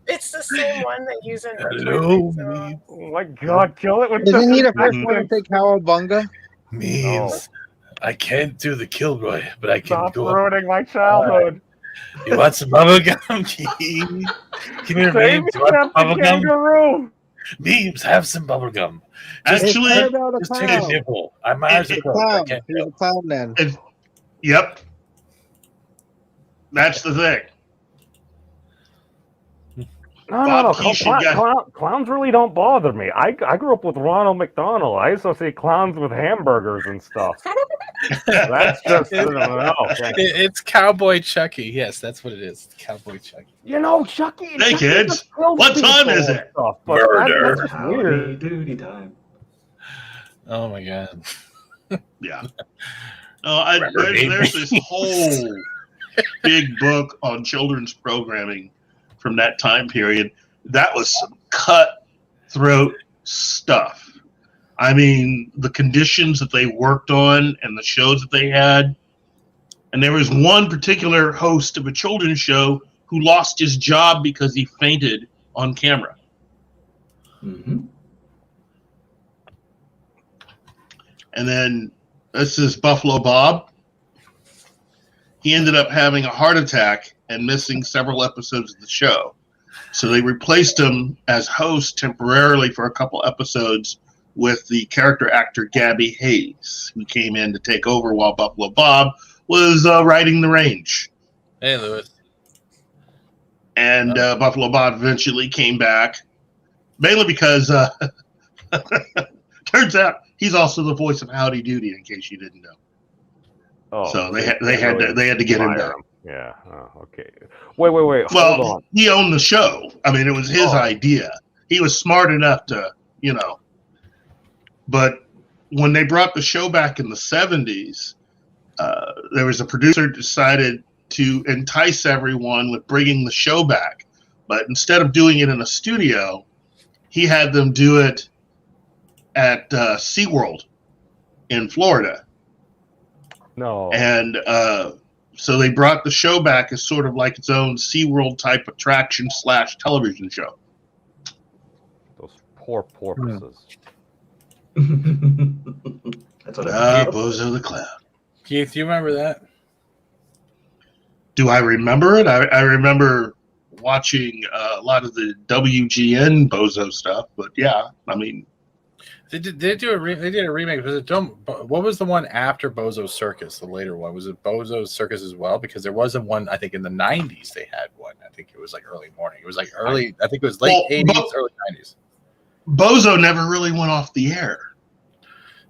It's the same one they use in. Hello, memes. Oh my God, kill it with Isn't he the first disinfectant. one to take Cowabunga? Memes. I can't do the Kilroy, but I can Stop go. ruining my childhood. You want some bubble gum? Come here, Save memes. me, You want some Captain bubble gum? Kangaroo. Memes, have some bubble gum. Actually, Just take a nibble. I'm eyes are closed. I can't He's a clown then. Yep. That's the thing. No. Keisha Clowns really don't bother me. I grew up with Ronald McDonald. I associate clowns with hamburgers and stuff. That's just it's Cowboy Chucky. Yes, that's what it is. It's Cowboy Chucky. You know, Chucky. Hey, Chucky kids, just kills what time people is and it? stuff, but Murder. that's Howdy weird. Doody time. Oh my God. Yeah. There's this whole big book on children's programming from that time period. That was some cutthroat stuff. I mean, the conditions that they worked on and the shows that they had. And there was one particular host of a children's show who lost his job because he fainted on camera. Mm-hmm. And then this is Buffalo Bob. He ended up having a heart attack and missing several episodes of the show. So they replaced him as host temporarily for a couple episodes with the character actor Gabby Hayes, who came in to take over while Buffalo Bob was riding the range. Hey, Lewis. And Buffalo Bob eventually came back, mainly because turns out he's also the voice of Howdy Doody, in case you didn't know. Oh, so they had to get him back. Yeah. Oh, okay. Wait. Hold on. He owned the show. I mean, it was his idea. He was smart enough to, But when they brought the show back in the 70s, there was a producer who decided to entice everyone with bringing the show back. But instead of doing it in a studio, he had them do it at SeaWorld in Florida. No. And so they brought the show back as sort of like its own SeaWorld type attraction / television show. Those poor porpoises. That's what Bozo the Clown. Keith, do you remember that? Do I remember it? I remember watching a lot of the WGN Bozo stuff, but yeah, I mean, They did a remake. Was it what was the one after Bozo Circus? The later one, was it Bozo Circus as well? Because there was one, I think in the 90s they had one. I think it was like early morning. It was like early. I think it was late 80s, early 90s. Bozo never really went off the air.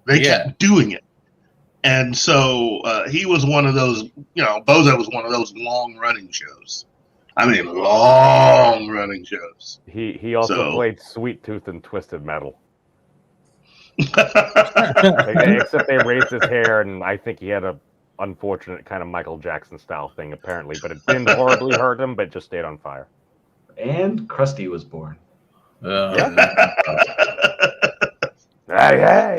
They kept doing it, and so he was one of those. Bozo was one of those long running shows. I mean, long running shows. He also played Sweet Tooth and Twisted Metal. Except they raised his hair, and I think he had a unfortunate kind of Michael Jackson style thing, apparently. But it didn't horribly hurt him, but just stayed on fire. And Krusty was born. Hey! I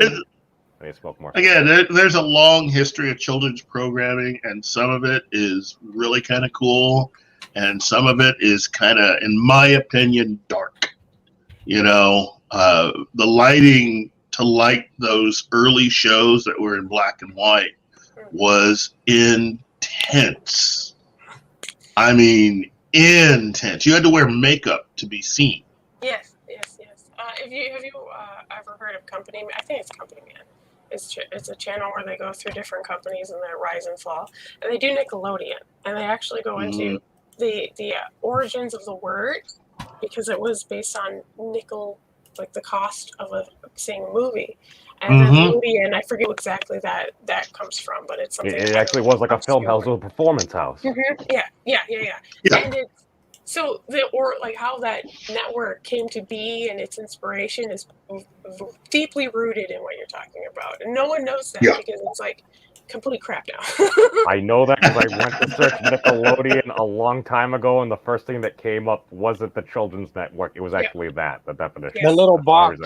need to smoke more. Again, there's a long history of children's programming, and some of it is really kind of cool, and some of it is kind of, in my opinion, dark. The lighting to light those early shows that were in black and white was intense. I mean, intense. You had to wear makeup to be seen. Yes. Have you ever heard of Company Man? I think it's Company Man. It's a channel where they go through different companies and their rise and fall, and they do Nickelodeon, and they actually go into the origins of the word, because it was based on nickel, like the cost of seeing a movie. And then Nickelodeon, I forget exactly that comes from, but it's something. It actually was like a film house or a performance house. Yeah. And it's So how that network came to be and its inspiration is deeply rooted in what you're talking about, and no one knows that because it's like complete crap now. I know that because I went to search Nickelodeon a long time ago, and the first thing that came up wasn't the children's network. It was actually the definition. The little box.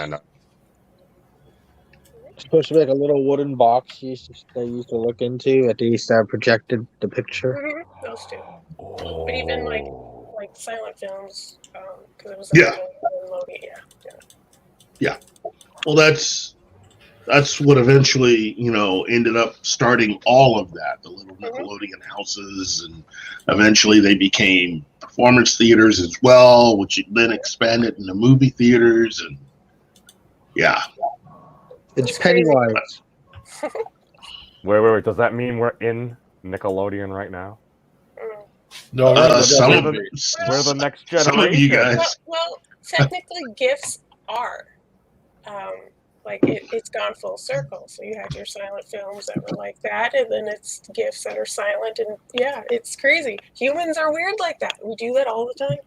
It's supposed to be like a little wooden box they used to look into at the projected the picture. Mm-hmm. Those two. But even like silent films, because it was Yeah. Well, that's what eventually, ended up starting all of that. The little Nickelodeon houses, and eventually they became performance theaters as well, which then expanded into movie theaters, and it's Pennywise. Wait. Does that mean we're in Nickelodeon right now? No, we're the next generation. Some of you guys. Well, technically, GIFs are. It's gone full circle. So you had your silent films that were like that, and then it's GIFs that are silent, and it's crazy. Humans are weird like that. We do that all the time.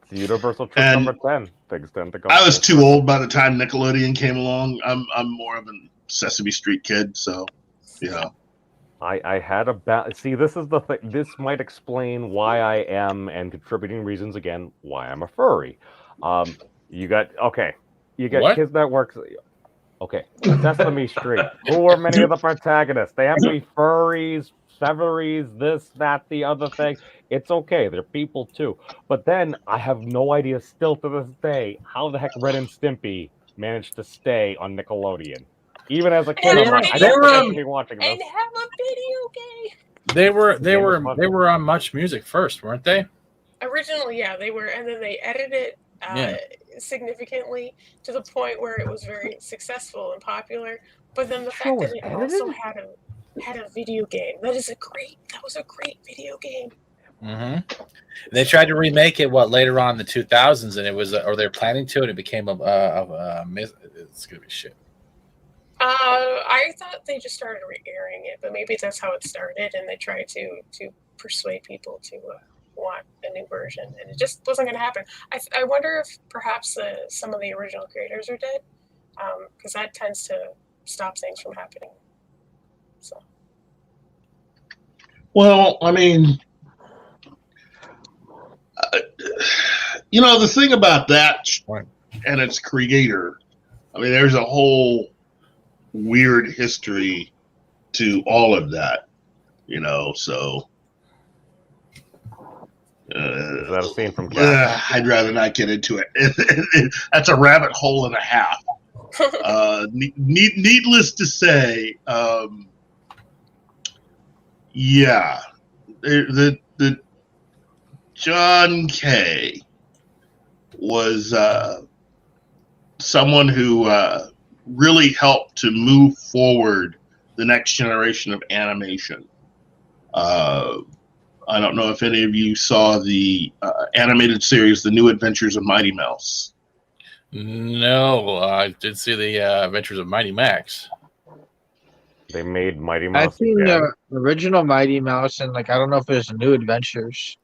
The universal truth number 10. Things tend to go. I was too old by the time Nickelodeon came along. I'm more of a Sesame Street kid, so I had see, this is the thing. This might explain why I am, and contributing reasons again why I'm a furry. You got kids that work. Okay, Sesame Street. Who are many of the protagonists? They have to be furries, severies, this, that, the other thing. It's okay. They're people too. But then I have no idea still to this day how the heck Ren and Stimpy managed to stay on Nickelodeon. Even as a kid, I'm like, I don't think I should be watching this. And have a video game. They were on Much Music first, weren't they? Originally, they were, and then they edited it significantly to the point where it was very successful and popular. But then the fact that it also had a video game that was a great video game. Mm-hmm. They tried to remake it later on in the 2000s, and it was or they're planning to, and it became it's gonna be shit. I thought they just started re-airing it, but maybe that's how it started, and they tried to persuade people to want a new version, and it just wasn't going to happen. I wonder if perhaps some of the original creators are dead, because that tends to stop things from happening. So. Well, I mean, the thing about that and its creator, I mean, there's a whole weird history to all of that, so. Is that a scene from Keffer? I'd rather not get into it. That's a rabbit hole and a half. Needless to say, the John Kay was someone who really helped to move forward the next generation of animation. I don't know if any of you saw the animated series, The New Adventures of Mighty Mouse. No, I did see the Adventures of Mighty Max. They made Mighty Mouse. I've seen the original Mighty Mouse, and I don't know if there's New Adventures.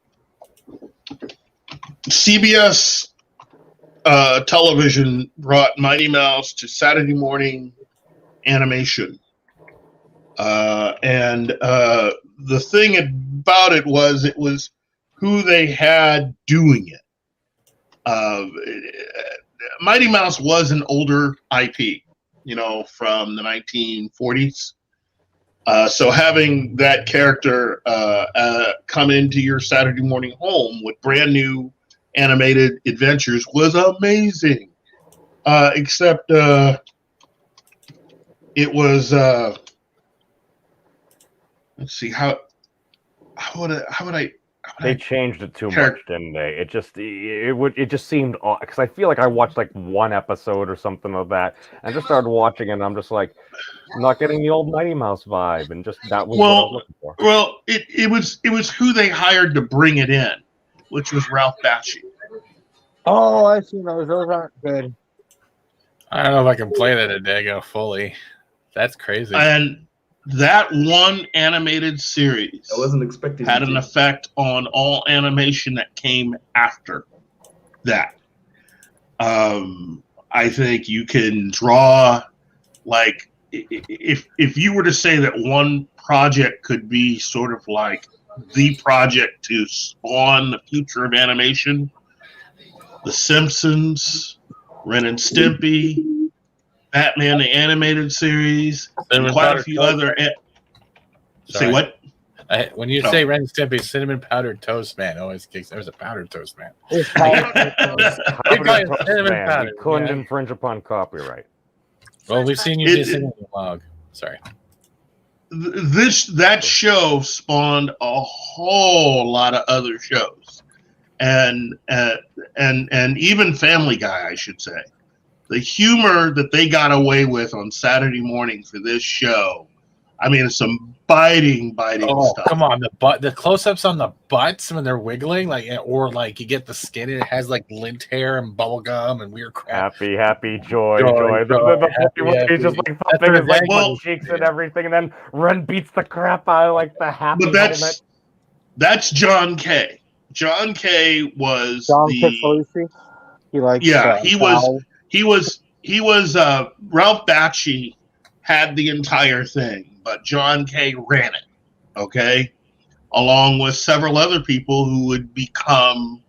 CBS television brought Mighty Mouse to Saturday morning animation. And the thing about it was who they had doing it. Mighty Mouse was an older IP, from the 1940s. So having that character come into your Saturday morning home with brand new animated adventures was amazing. Except it was let's see how would I they changed it too much, didn't they? It just seemed because I feel like I watched one episode or something of that, and just started watching it, and I'm just like not getting the old Mighty Mouse vibe, and just that was what I was looking for. Well, it was who they hired to bring it in, which was Ralph Bakshi. Oh, I see those. Those aren't good. I don't know if I can play that at Dago fully. That's crazy. And that one animated series I wasn't expecting had an effect on all animation that came after that. I think you can draw, like, if you were to say that one project could be sort of like the project to spawn the future of animation, The Simpsons, Ren and Stimpy, Batman the Animated Series, and quite a few other. Say what? When you say Ren and Stimpy, cinnamon powdered toast man always kicks. There's a powdered toast man. We couldn't infringe upon copyright. Well, we've seen you just sing the log. Sorry. That show spawned a whole lot of other shows, and even Family Guy, I should say. The humor that they got away with on Saturday morning for this show, I mean, it's some biting stuff. Come on, the close-ups on the butts when they're wiggling, or like you get the skin and it has like lint hair and bubble gum and weird crap. Happy, joy. He's just like thumping his like cheeks and everything, and then Ren beats the crap out of like the happy. But that's John Kay. John Kay was He likes. He was Ralph Bakshi had the entire thing, but John Kay ran it, okay, along with several other people who would become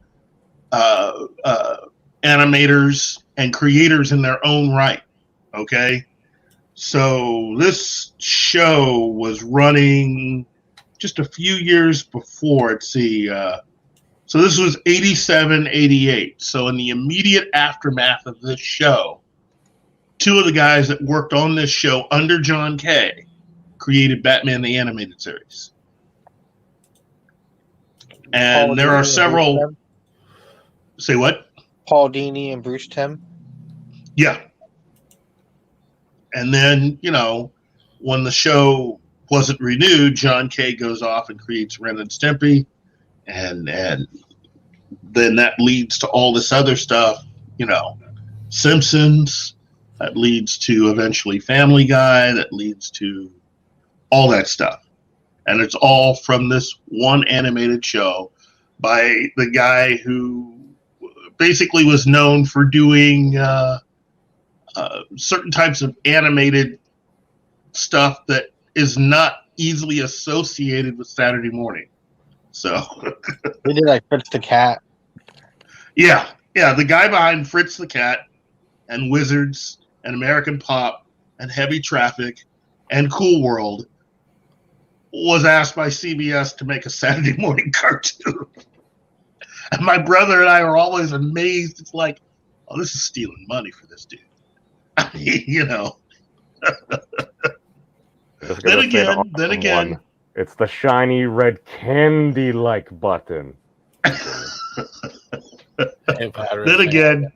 animators and creators in their own right, okay? So this show was running just a few years before, let's see, so this was 87, 88. So in the immediate aftermath of this show, two of the guys that worked on this show under John Kay created Batman the Animated Series. And there are several... Say what? Paul Dini and Bruce Timm? Yeah. And then, when the show wasn't renewed, John Kay goes off and creates Ren and Stimpy. And then that leads to all this other stuff, Simpsons, that leads to eventually Family Guy, that leads to all that stuff. And it's all from this one animated show by the guy who basically was known for doing certain types of animated stuff that is not easily associated with Saturday morning. So we did like Fritz the Cat. Yeah, the guy behind Fritz the Cat and Wizards and American Pop and Heavy Traffic and Cool World was asked by CBS to make a Saturday morning cartoon. And my brother and I are always amazed. It's like, oh, this is stealing money for this dude. I mean, Then again. It's the shiny red candy-like button. Then again,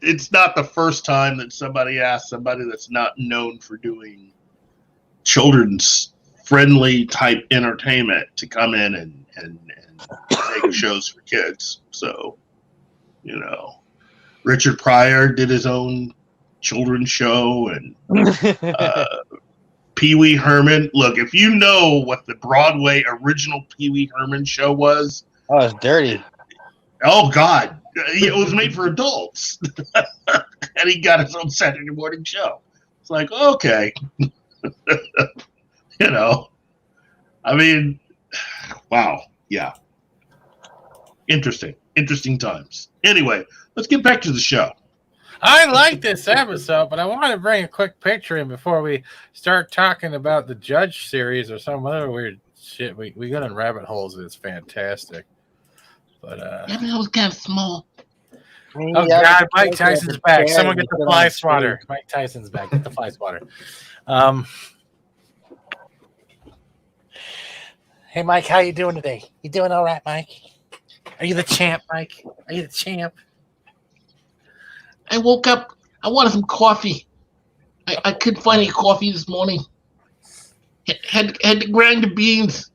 it's not the first time that somebody asked somebody that's not known for doing children's friendly type entertainment to come in and make shows for kids. So, Richard Pryor did his own children's show, and Pee Wee Herman. Look, if you know what the Broadway original Pee Wee Herman show was. Oh, it's dirty. Oh, God. It was made for adults. And he got his own Saturday morning show. It's like, okay. I mean, wow. Yeah. Interesting times. Anyway, let's get back to the show. I like this episode, but I want to bring a quick picture in before we start talking about the Judge series or some other weird shit. We got in rabbit holes. It's fantastic. But that was kind of small. Oh God, Mike Tyson's back. Someone get the fly swatter. Mike Tyson's back. Get the fly swatter. Hey Mike, how you doing today? You doing all right, Mike? Are you the champ, Mike? Are you the champ? I woke up. I wanted some coffee. I couldn't find any coffee this morning. Had to grind the beans,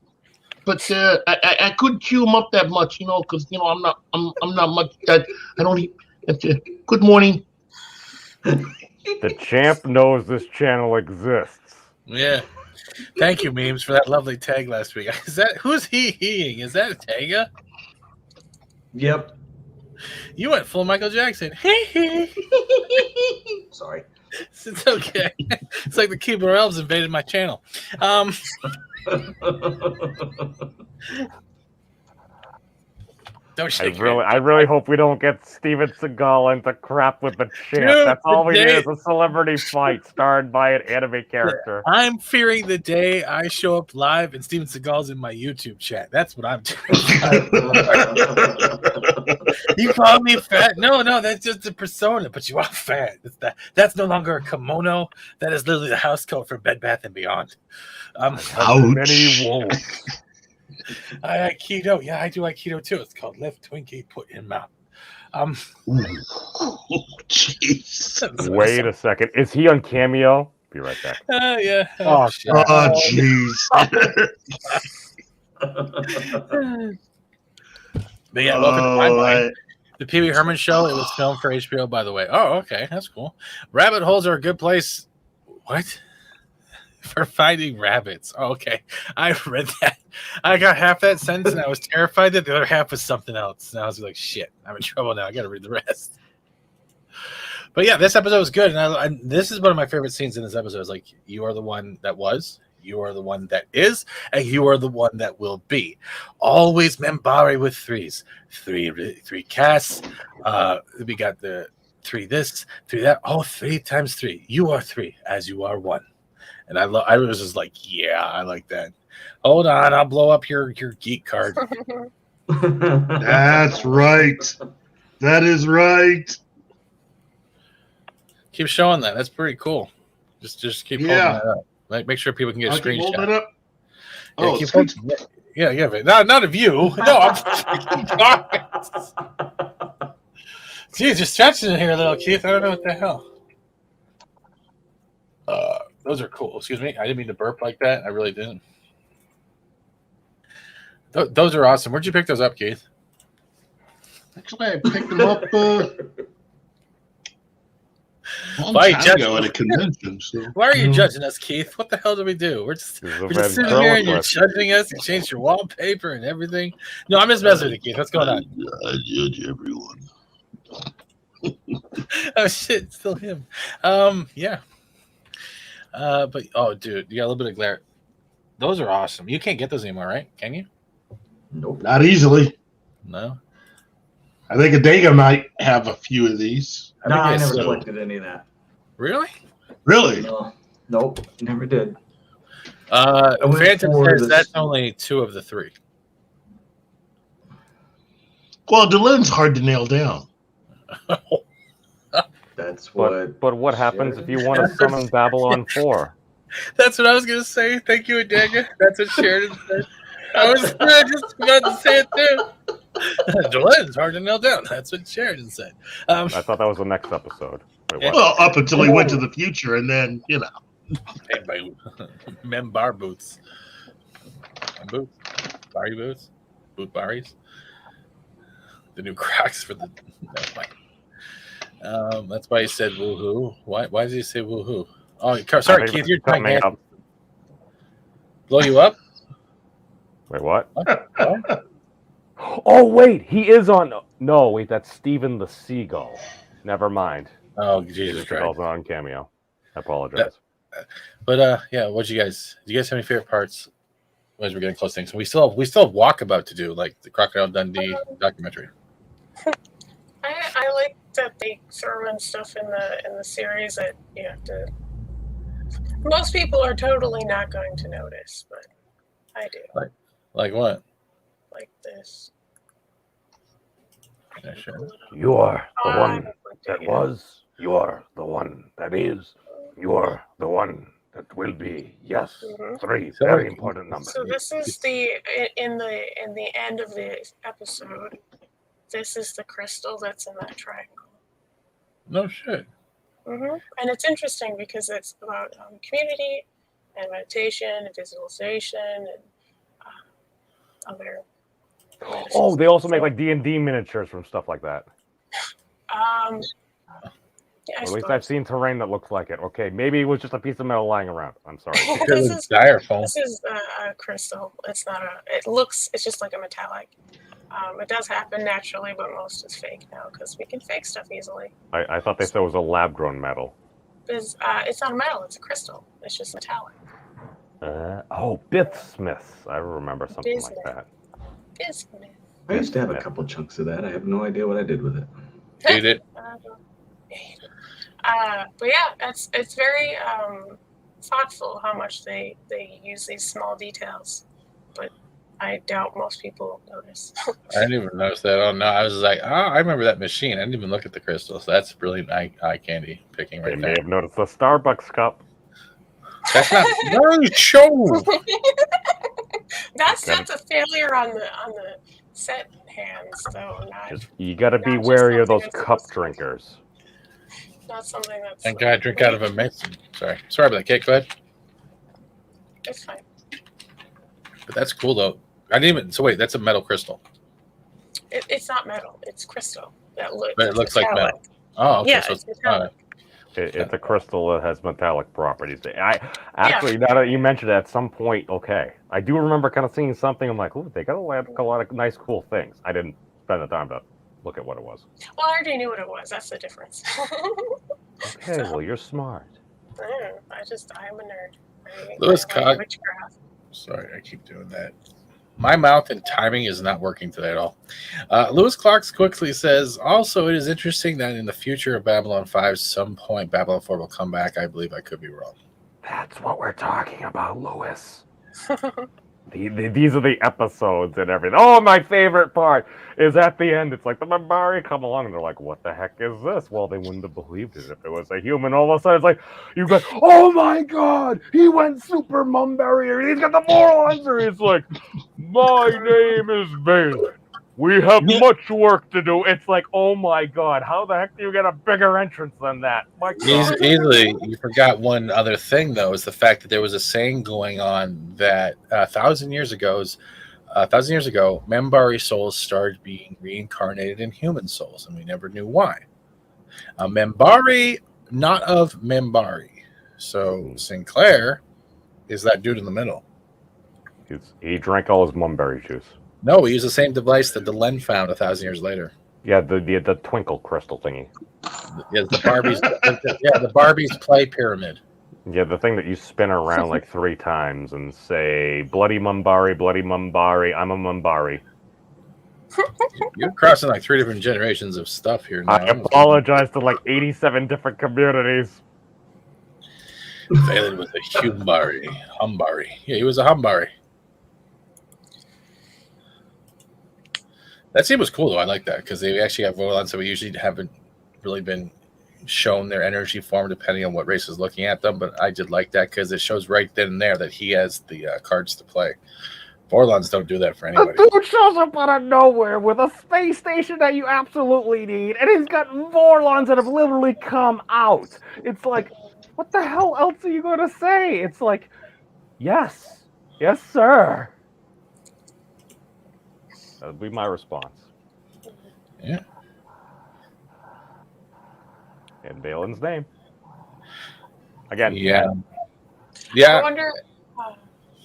but I couldn't chew them up that much, because I'm not much. I don't eat. Good morning. The champ knows this channel exists. Yeah. Thank you, memes, for that lovely tag last week. Who's he-ing? Is that Tega? Yep. You went full Michael Jackson. Sorry. It's okay. It's like the keyboard elves invaded my channel. Don't shake I really hope we don't get Steven Seagal into crap with the champ. Dude, That's all we need is a celebrity fight starred by an anime character. I'm fearing the day I show up live and Steven Seagal's in my YouTube chat. That's what I'm doing. You call me fat? No, that's just a persona, but you are fat. That's no longer a kimono. That is literally the house coat for Bed Bath & Beyond. Ouch. I Aikido. Yeah, I do Aikido too. It's called Lift Twinkie, Put in Mouth. Jeez. Wait a second. Is he on Cameo? Be right back. Yeah. Oh, jeez. But yeah, welcome to my mind. The Pee Wee Herman Show. It was filmed for HBO, by the way. Oh, okay. That's cool. Rabbit holes are a good place. What? For finding rabbits. Oh, okay. I read that. I got half that sentence and I was terrified that the other half was something else. And I was like, shit, I'm in trouble now. I got to read the rest. But yeah, this episode was good. And this is one of my favorite scenes in this episode. It's like, you are the one that was, you are the one that is, and you are the one that will be. Always Membari with threes. Three casts. We got the 3 this, 3 that. Oh, 3 times 3. You are 3 as you are 1. And I was just like, yeah, I like that. Hold on, I'll blow up your geek card. That's right. That is right. Keep showing that. That's pretty cool. Just keep holding that up. Like, make sure people can get a screenshot. Hold it up. Yeah, keep holding. Yeah. Not of you. No, I'm. Jeez, you're stretching it here, little Keith. I don't know what the hell. Those are cool. Excuse me. I didn't mean to burp like that. I really didn't. Those are awesome. Where'd you pick those up, Keith? Actually, I picked them up a long Why time ago at a convention. So. Why are you judging us, Keith? What the hell do we do? We're just sitting here and you're judging us. You changed your wallpaper and everything. No, I'm just messing with you, Keith. What's going on? I judge everyone. Oh shit, it's still him. Yeah. But dude, you got a little bit of glare. Those are awesome. You can't get those anymore, right? Can you? Nope. Not easily. No. I think Adega might have a few of these. No, I never collected any of that. Really? Really? No. Nope, never did. Phantom says that's only 2 of the 3. Well, Delenn's hard to nail down. That's what. But what happens if you want to summon Babylon 4? That's what I was gonna say. Thank you, Adega. That's what Sheridan said. I was just about to say it too. Delenn's hard to nail down. That's what Sheridan said. I thought that was the next episode. Wait, what? Well, up until he went to the future, and then Paid by Membar boots. Boots, Bari boots, boot Baris. The new Crocs for the. That's why he said woohoo. Why does he say woohoo? Oh, sorry, Keith, you're trying to blow you up. Wait, what? Oh, wait, he is on. No, wait, that's Steven the Seagull. Never mind. Oh, Jesus Christ! Also on Cameo. I apologize. But yeah, do you guys have any favorite parts as we're getting close to things? We still have Walkabout to do, like the Crocodile Dundee documentary. I like that they throw in stuff in the series that you have to. Most people are totally not going to notice, but I do. Like what? Like this. Yeah, sure. You are the one that was. You are the one that is. You are the one that will be. Yes, 3 very important numbers. So this is in the end of the episode. This is the crystal that's in that triangle. No shit. And it's interesting because it's about community and meditation and visualization and other. Oh, they also make like D&D miniatures from stuff like that. Yeah, Or at least I've seen terrain that looks like it. Okay, maybe it was just a piece of metal lying around. I'm sorry. this is styrofoam. This is a crystal. It's not a. It looks. It's just like a metallic. It does happen naturally, but most is fake now because we can fake stuff easily. I thought they said it was a lab-grown metal. It's not a metal. It's a crystal. It's just metallic. Bismuth. I remember something like that. Bismuth. I used to have a couple chunks of that. I have no idea what I did with it. Ate it. But yeah, it's very thoughtful how much they use these small details, but I doubt most people notice. I didn't even notice that. Oh no, I was like, oh, I remember that machine. I didn't even look at the crystals. That's brilliant eye candy picking right They there. may have noticed the Starbucks cup. That's not no show. That's a failure on the set hands, though. You got to be wary of those cup drinkers. Not something that's. Thank God I drink out of a mason. Sorry about that, Kate. Go ahead. It's fine. But that's cool though. I didn't even. So wait, that's a metal crystal. It's not metal. It's crystal. But it looks like metal. Oh, okay. Yeah, So it's metallic. It's a crystal that has metallic properties. Now that you mentioned it, at some point, okay, I do remember kind of seeing something. I'm like, oh, they got a lot of nice, cool things. I didn't spend the time to look at what it was. Well, I already knew what it was. That's the difference. Okay, well, you're smart. I'm a nerd. Lewis I like Cox. witchcraft. Sorry, I keep doing that. My mouth and timing is not working today at all. Lewis Clocks quickly says, also, it is interesting that in the future of Babylon 5, some point Babylon 4 will come back. I believe I could be wrong. That's what we're talking about, Lewis. These are the episodes and everything. Oh, my favorite part is at the end. It's like the Mollari come along and they're like, what the heck is this? Well, they wouldn't have believed it if it was a human. All of a sudden, it's like, you go, oh my God, he went super Mollari. He's got the moral answer. He's like, my name is Balin. We have much work to do. It's like, oh my God, how the heck do you get a bigger entrance than that? My God. Easily, you forgot one other thing, though, is the fact that there was a saying going on that 1,000 years ago, Membari souls started being reincarnated in human souls, and we never knew why. Membari, not of Membari. So Sinclair is that dude in the middle. He drank all his Mollari juice. No, he used the same device that Delenn found 1,000 years later. Yeah, the twinkle crystal thingy. Yeah, the Barbie's play pyramid. Yeah, the thing that you spin around like 3 times and say, bloody Mollari, I'm a Mollari. You're crossing like 3 different generations of stuff here now. I apologize to like 87 different communities. Balin was a Humbari. Yeah, he was a Humbari. That scene was cool, though. I like that because they actually have Volans that we usually haven't really been shown their energy form depending on what race is looking at them. But I did like that because it shows right then and there that he has the cards to play. Vorlons don't do that for anybody. The dude shows up out of nowhere with a space station that you absolutely need, and he's got Vorlons that have literally come out. It's like, what the hell else are you going to say? It's like, yes, sir. That would be my response. Yeah. In Balin's name. Again. Yeah. I wonder.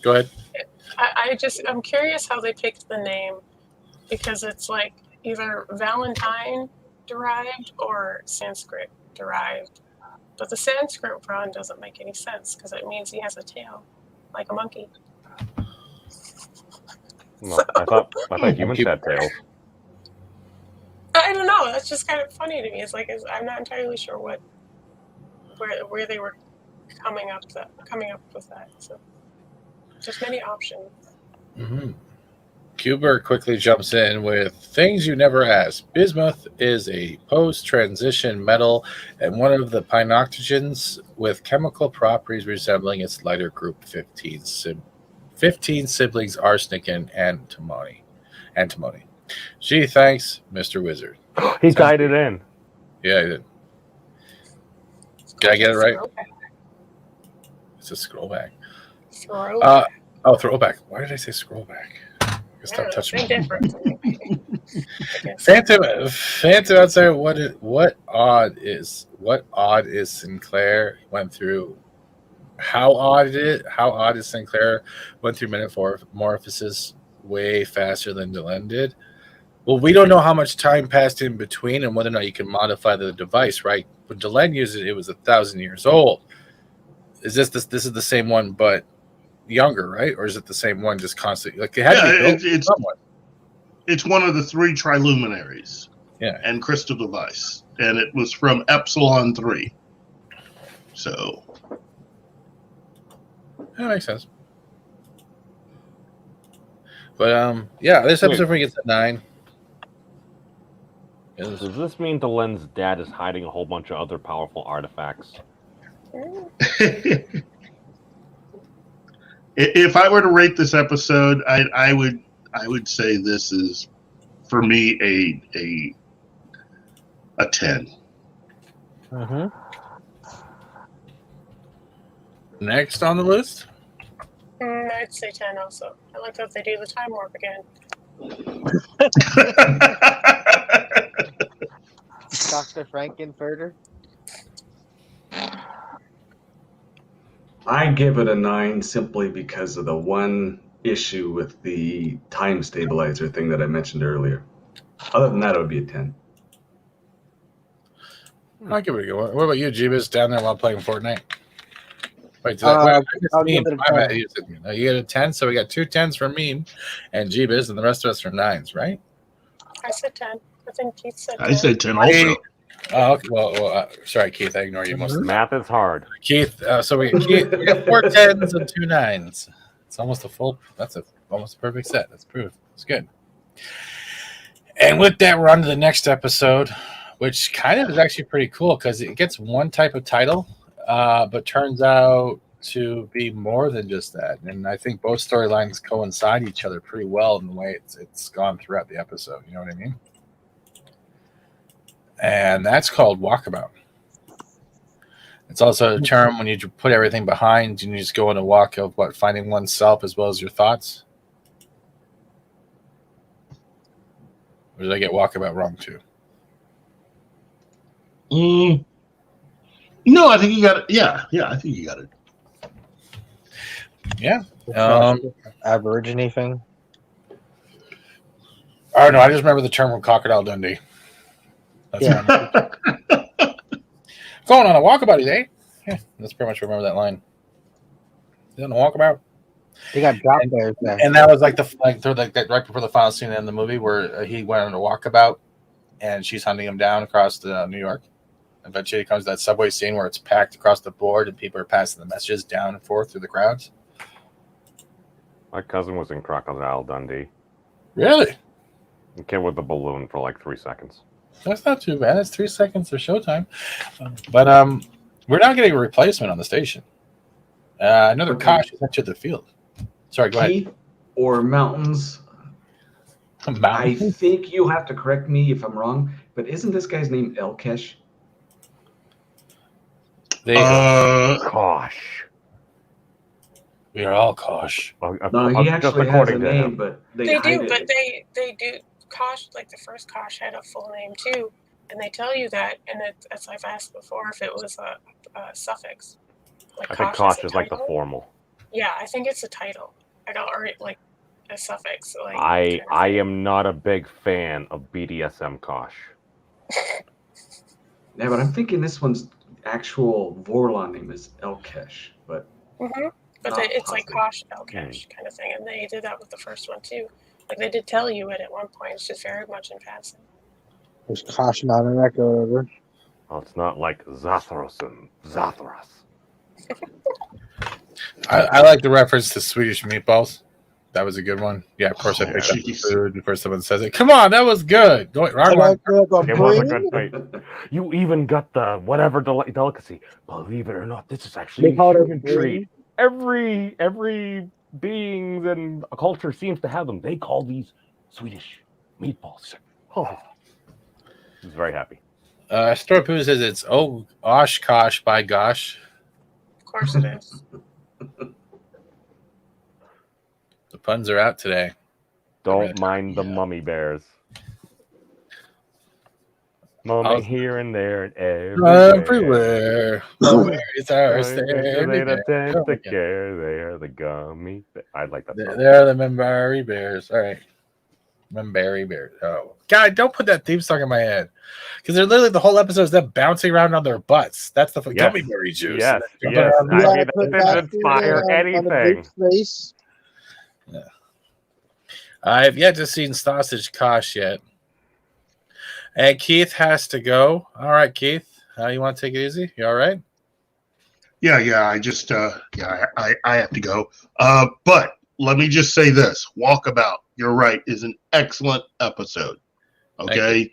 Go ahead. I'm curious how they picked the name because it's like either Valentine derived or Sanskrit derived. But the Sanskrit one doesn't make any sense because it means he has a tail, like a monkey. No, I thought humans had tails. I don't know. That's just kind of funny to me. It's like I'm not entirely sure where they were coming up with that. So there's many options. Mm-hmm. Kubert quickly jumps in with things you never asked. Bismuth is a post-transition metal and one of the pinoctogens with chemical properties resembling its lighter group 15 siblings, arsenic and antimony. Gee, thanks, Mr. Wizard. He tied it in. Yeah, he did. Did I get it right? It's a scrollback. Throwback. Why did I say scrollback? Stop touching me. Phantom outside. What odd is Sinclair went through? How odd is Sinclair went through metamorphosis way faster than Delenn did? Well, we don't know how much time passed in between and whether or not you can modify the device, right? When Delenn used it, it was 1,000 years old. Is this is the same one but younger, right? Or is it the same one just constantly? Like it had to be built somewhat. It's one of the 3 triluminaries. Yeah. And crystal device. And it was from Epsilon 3. So that makes sense. But yeah, this episode we gets a 9. Does this mean Delenn's dad is hiding a whole bunch of other powerful artifacts? If I were to rate this episode, I would say this is, for me, a 10. Mm-hmm. Next on the list? I'd say 10 also. I like that they do the time warp again. Dr. Frankenfurter? I give it a 9 simply because of the one issue with the time stabilizer thing that I mentioned earlier. Other than that, it would be a 10. I'll give it a go. What about you, Jeebus, down there while playing Fortnite? Wait, you get a 10, so we got 2 10s from me and Jeebus, and the rest of us are 9s, right? I said 10. I think Keith said 10. I said 10 also. Oh, okay. Well, sorry, Keith. I ignore you most of the Math is hard. Keith, so we got 4 10s and 2 9s. It's almost a full. That's almost a perfect set. That's proof. It's good. And with that, we're on to the next episode, which kind of is actually pretty cool because it gets one type of title, but turns out to be more than just that. And I think both storylines coincide each other pretty well in the way it's gone throughout the episode. You know what I mean? And that's called Walkabout. It's also a term when you put everything behind and you just go on a walk of finding oneself as well as your thoughts. Or did I get Walkabout wrong too? No, I think you got it. Yeah, I think you got it. Yeah. Aborigine thing. Oh no, I just remember the term from Crocodile Dundee. That's going on a walkabout today. Yeah, that's pretty much remember that line. Is on a walkabout? They got dropped there. And that was like that right before the final scene in the movie where he went on a walkabout and she's hunting him down across New York. Eventually, it comes to that subway scene where it's packed across the board and people are passing the messages down and forth through the crowds. My cousin was in Crocodile Dundee. Really? The kid with the balloon for like 3 seconds. That's not too bad. That's 3 seconds of showtime. But we're not getting a replacement on the station. Another Kosh is into the field. Sorry, go ahead. Or mountains. I think you'll have to correct me if I'm wrong, but isn't this guy's name Elkesh? Kosh. We are all Kosh. No, he actually has a name, but they do. But they do. Kosh, like the first Kosh, had a full name too, and they tell you that. And as I've asked before, if it was a suffix. Like I think Kosh is like the formal. Yeah, I think it's a title. I don't, or like a suffix. Like I am not a big fan of BDSM Kosh. Yeah, but I'm thinking this one's actual Vorlon name is Elkesh, but. Mm-hmm. But it's like Kosh Elkesh kind of thing, and they did that with the first one too. Like they did tell you it at one point. It's just very much in passing. There's Kosh on an echo over. Oh, it's not like Zathras and Zathras. I like the reference to Swedish meatballs. That was a good one. Yeah, of course I picked up the food before someone says it. Come on, that was good. Wrong one. It was a good fight. You even got the whatever delicacy. Believe it or not, this is actually a human treat. Every being and a culture seems to have them. They call these Swedish meatballs. Oh, he's very happy. Storpoo says it's Oshkosh by gosh. Of course it is. The puns are out today. Don't mind the mummy bears. Moment here and there and everywhere. Blueberries are They don't tend to care. They're the gummy. I like that song. They're the Membari Bears. All right. Membari Bears. Oh, God, don't put that theme song in my head. Because they're literally the whole episode is them bouncing around on their butts. That's the gummy berry juice. Yes, yes. I mean, that didn't inspire anything. Yeah. I've yet to see Sausage Kosh yet. And Keith has to go. All right, Keith. You want to take it easy? You all right? Yeah. I just, I have to go. But let me just say this: Walkabout, you're right, is an excellent episode. Okay,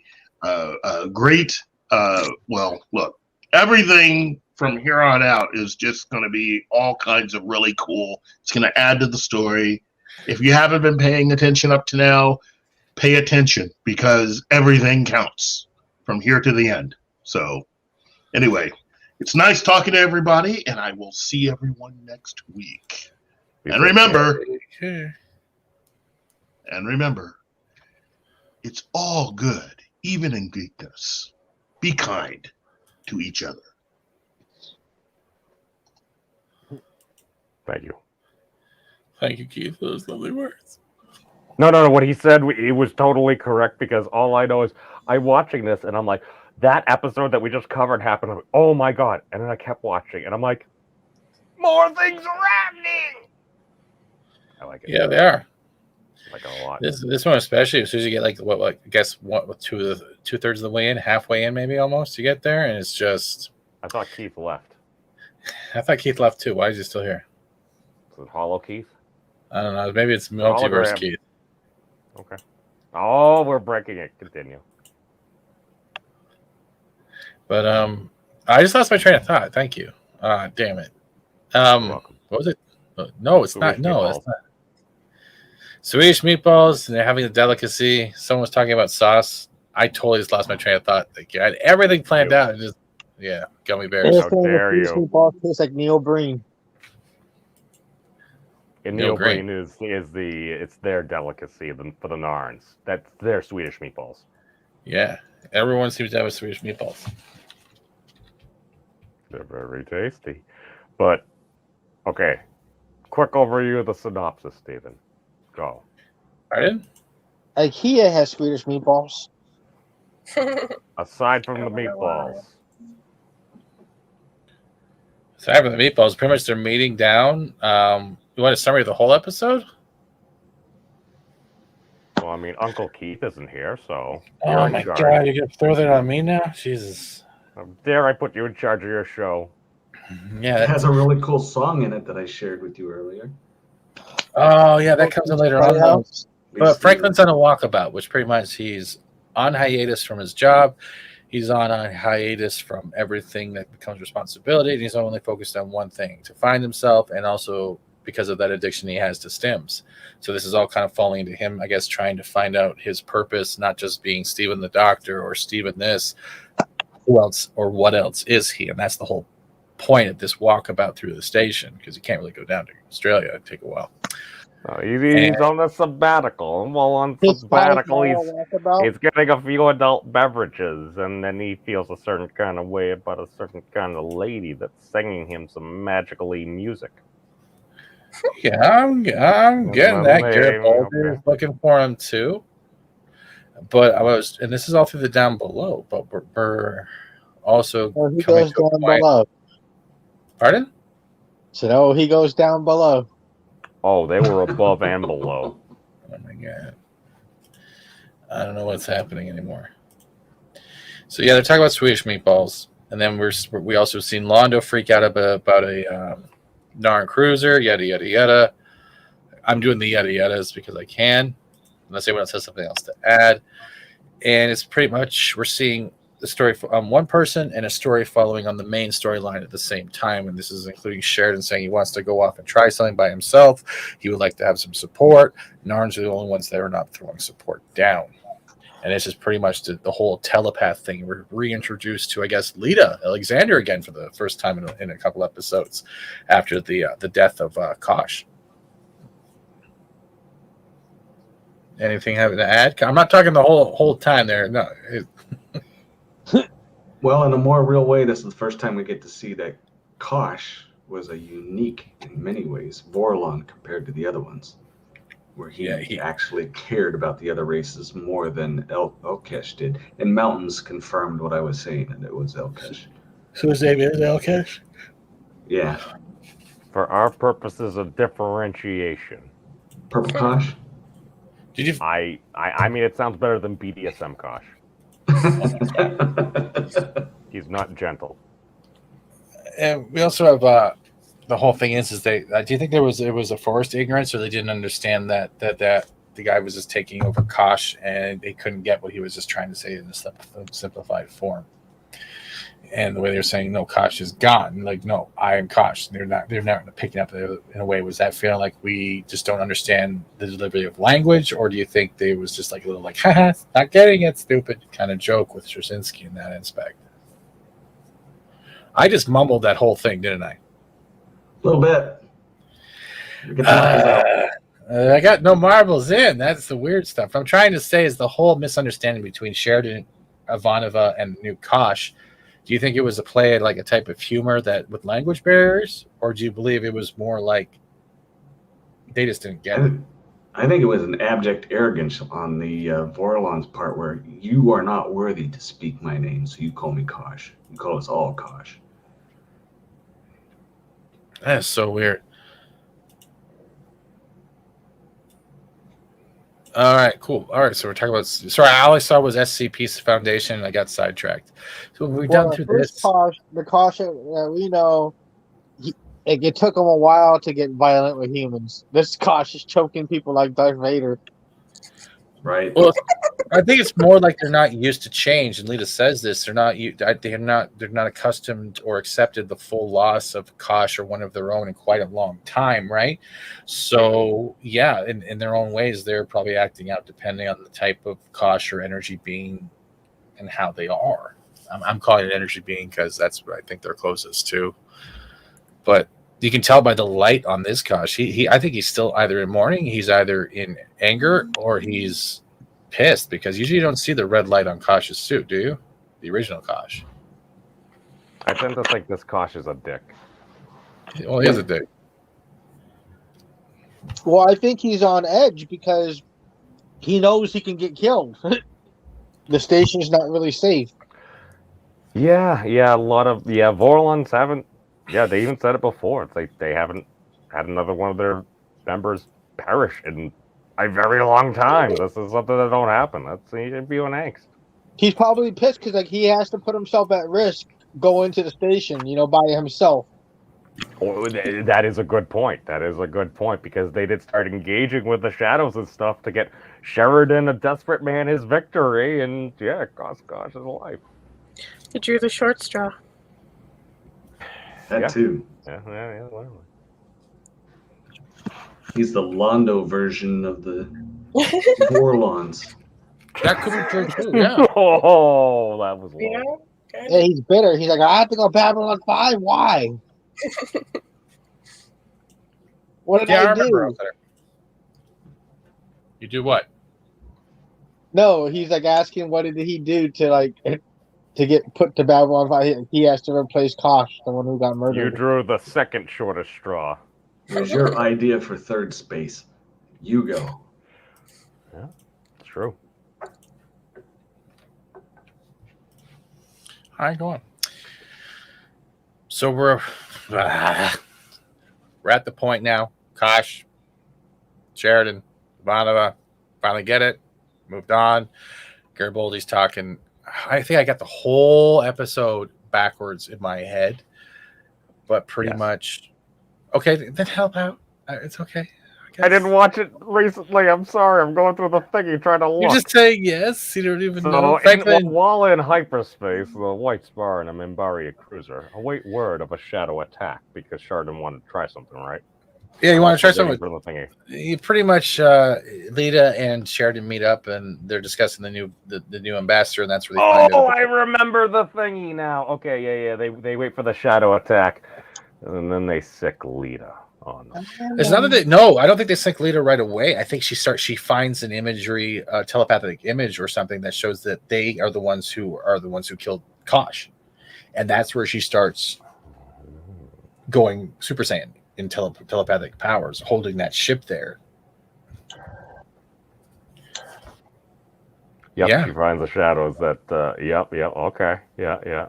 great. Well, look, everything from here on out is just going to be all kinds of really cool. It's going to add to the story. If you haven't been paying attention up to now, pay attention because everything counts from here to the end. So anyway, it's nice talking to everybody, and I will see everyone next week. And remember, it's all good, even in Greekness. Be kind to each other. Thank you. Thank you, Keith, for those lovely words. No. What he said, he was totally correct because all I know is I'm watching this and I'm like, that episode that we just covered happened. I'm like, oh my God. And then I kept watching and I'm like, more things are happening. I like it. Yeah, they are. I like it a lot. This one especially, as soon as you get two-thirds of the way in, halfway in maybe almost, you get there and it's just. I thought Keith left. I thought Keith left too. Why is he still here? Is it Hollow Keith? I don't know. Maybe it's Multiverse Keith. Okay. Oh, we're breaking it. Continue. But I just lost my train of thought. Thank you. Damn it. What was it? No, it's not. No, it's not. Swedish meatballs, and they're having a delicacy. Someone was talking about sauce. I totally just lost my train of thought. Like, I had everything planned out, and just gummy bears. How dare you? Meatballs taste like Neil Breen. And Neil Breen is it's their delicacy for the Narns. That's their Swedish meatballs. Yeah, everyone seems to have a Swedish meatballs. They're very tasty. But okay, quick overview of the synopsis, Stephen. Go. Pardon? IKEA has Swedish meatballs. Aside from the meatballs. Aside from the meatballs, pretty much they're meeting down. You want a summary of the whole episode? Well, I mean, Uncle Keith isn't here, so. Oh my God, you're gonna throw that on me now? Jesus. How dare I put you in charge of your show? Yeah. It has a really cool song in it that I shared with you earlier. Oh, yeah, that comes in later on. But Franklin's on a walkabout, which pretty much he's on hiatus from his job. He's on a hiatus from everything that becomes responsibility, and he's only focused on one thing, to find himself, and also because of that addiction he has to stims. So this is all kind of falling into him, I guess, trying to find out his purpose, not just being Stephen the doctor or Stephen this. Who else or what else is he? And that's the whole point of this walkabout through the station, because he can't really go down to Australia. It'd take a while. He's on a sabbatical. And while on sabbatical, he's getting a few adult beverages, and then he feels a certain kind of way about a certain kind of lady that's singing him some magically music. Yeah, I'm getting that. Garibaldi looking for him too. But and this is all through the down below, but we're also he goes down below. Pardon? So he goes down below. Oh, they were above and below. Oh my God. I don't know what's happening anymore. So yeah, they're talking about Swedish meatballs. And then we also seen Londo freak out about a Narn cruiser, yada, yada, yada. I'm doing the yada, yadas because I can, unless anyone else has something else to add. And it's pretty much, we're seeing the story on one person and a story following on the main storyline at the same time. And this is including Sheridan saying he wants to go off and try something by himself. He would like to have some support. Narns are the only ones that are not throwing support down. And this is pretty much the whole telepath thing. We're reintroduced to, I guess, Lita Alexander again for the first time in a couple episodes after the death of Kosh. Anything having to add? I'm not talking the whole time there. No. Well, in a more real way, this is the first time we get to see that Kosh was a unique, in many ways, Vorlon compared to the other ones, where he actually cared about the other races more than Elkesh did. And Mountains confirmed what I was saying, and it was Elkesh. So his name is Elkesh? Yeah. For our purposes of differentiation. Purple Kosh? Did you? I mean, it sounds better than BDSM Kosh. He's not gentle. And we also have the whole thing is they. Do you think it was a forced ignorance, or they didn't understand that the guy was just taking over Kosh and they couldn't get what he was just trying to say in a simplified form? And the way they're saying, no, Kosh is gone. Like, no, I am Kosh. They're not picking up in a way. Was that feeling like we just don't understand the delivery of language? Or do you think they was just like a little like, haha, not getting it, stupid kind of joke with Straczynski in that aspect? I just mumbled that whole thing, didn't I? A little bit. I got no marbles in. That's the weird stuff. I'm trying to say is the whole misunderstanding between Sheridan, Ivanova, and New Kosh. Do you think it was a play like a type of humor that with language barriers, or do you believe it was more like they just didn't get it? I think it was an abject arrogance on the Vorlon's part, where you are not worthy to speak my name, so you call me Kosh. You call us all Kosh. That is so weird. All right, cool. All right, so we're talking about. Sorry, all I saw was SCP's Foundation, and I got sidetracked. So we've done through this. The Kosh, we know, it took him a while to get violent with humans. This Kosh is choking people like Darth Vader. Right. Well, I think it's more like they're not used to change, and Lita says this. They're not accustomed or accepted the full loss of Kosh or one of their own in quite a long time, right? So yeah, in their own ways, they're probably acting out depending on the type of Kosh or energy being and how they are. I'm calling it energy being because that's what I think they're closest to. But you can tell by the light on this Kosh. I think he's still either in mourning, he's either in anger, or he's pissed, because usually you don't see the red light on Kosh's suit, do you? The original Kosh. I tend to think this Kosh is a dick. Well, he is a dick. Well, I think he's on edge because he knows he can get killed. The station's not really safe. Yeah, a lot of Vorlons haven't. Yeah, they even said it before. It's like they haven't had another one of their members perish in a very long time. This is something that don't happen. He'd be an angst. He's probably pissed because he has to put himself at risk going to the station, by himself. Oh, that is a good point. Because they did start engaging with the shadows and stuff to get Sheridan, a desperate man, his victory, and yeah, cost Kosh's life. He drew the short straw. That too. Yeah. Well. He's the Londo version of the Vorlons. That could be true too. Yeah. Oh, that was low. Yeah, he's bitter. He's like, I have to go Babylon 5. Why? What did I do? You do what? No, he's like asking what did he do to get put to Babylon 5. He has to replace Kosh, the one who got murdered. You drew the second shortest straw. Here's your idea for third space. You go. Yeah, it's true. All right, go on. So we're at the point now. Kosh, Sheridan, Ivanova, finally get it. Moved on. Garibaldi's talking. I think I got the whole episode backwards in my head, but pretty much. Okay, then help out. It's okay. I didn't watch it recently. I'm sorry. I'm going through the thingy trying to look. You're just saying yes. You don't even know. While in hyperspace, the White Spar and a Minbari cruiser await word of a shadow attack because Sheridan wanted to try something, right? Yeah, you want to try something? Thingy. You pretty much Lita and Sheridan meet up and they're discussing the new ambassador, and that's where they find out. Oh, I remember the thingy now. Okay, yeah. They wait for the shadow attack, and then they sick Lita. Oh no! It's not that they, no, I don't think they sync later right away. I think she finds an imagery, telepathic image or something that shows that they are the ones who killed Kosh, and that's where she starts going Super Saiyan in telepathic powers, holding that ship there. Yep, Yeah. she finds the shadows that. Yep. Okay. Yeah.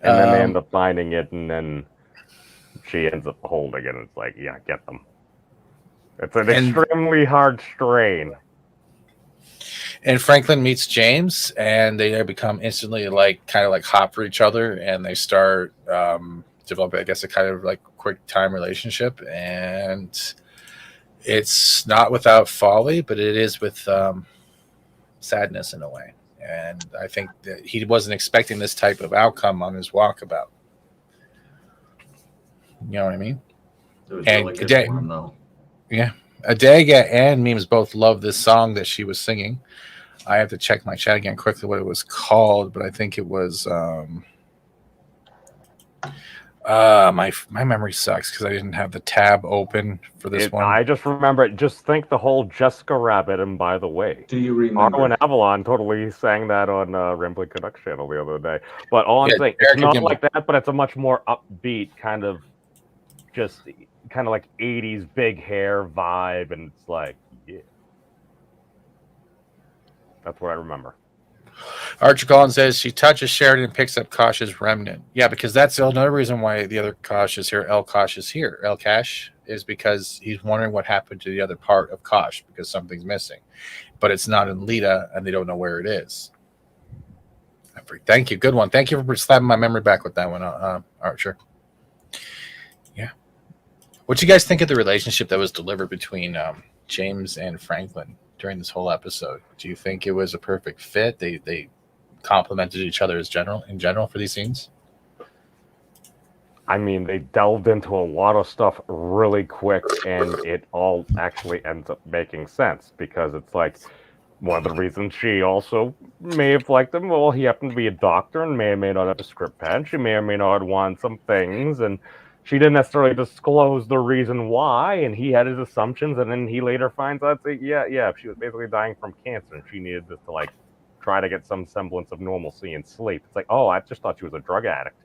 And then they end up finding it, and then she ends up holding it. And it's like, yeah, get them. It's an extremely hard strain. And Franklin meets James, and they become instantly kind of hot for each other, and they start developing, I guess, a kind of quick time relationship. And it's not without folly, but it is with sadness in a way. And I think that he wasn't expecting this type of outcome on his walkabout. You know what I mean? It was really good for him, though. Yeah. Adega and Memes both love this song that she was singing. I have to check my chat again quickly what it was called, but I think it was my memory sucks because I didn't have the tab open for this one. I just remember it. Just think the whole Jessica Rabbit, and by the way, do you remember? Arwen Avalon totally sang that on Rambling Canucks channel the other day. But all I'm saying, it's not like that, but it's a much more upbeat kind of, just kind of like 80s big hair vibe, and it's like, yeah. That's what I remember. Archer Collins says she touches Sheridan and picks up Kosh's remnant. Yeah, because that's another reason why the other Kosh is here. El Kosh is here. El Cash is because he's wondering what happened to the other part of Kosh because something's missing. But it's not in Lita, and they don't know where it is. Thank you. Good one. Thank you for slapping my memory back with that one, Archer. Yeah. What you guys think of the relationship that was delivered between James and Franklin during this whole episode? Do you think it was a perfect fit? They complemented each other in general for these scenes? I mean, they delved into a lot of stuff really quick, and it all actually ends up making sense because it's like one of the reasons she also may have liked him. Well, he happened to be a doctor and may or may not have a script pen. She may or may not want some things, and she didn't necessarily disclose the reason why, and he had his assumptions, and then he later finds out that, yeah, she was basically dying from cancer, and she needed this to, try to get some semblance of normalcy and sleep. It's like, oh, I just thought she was a drug addict.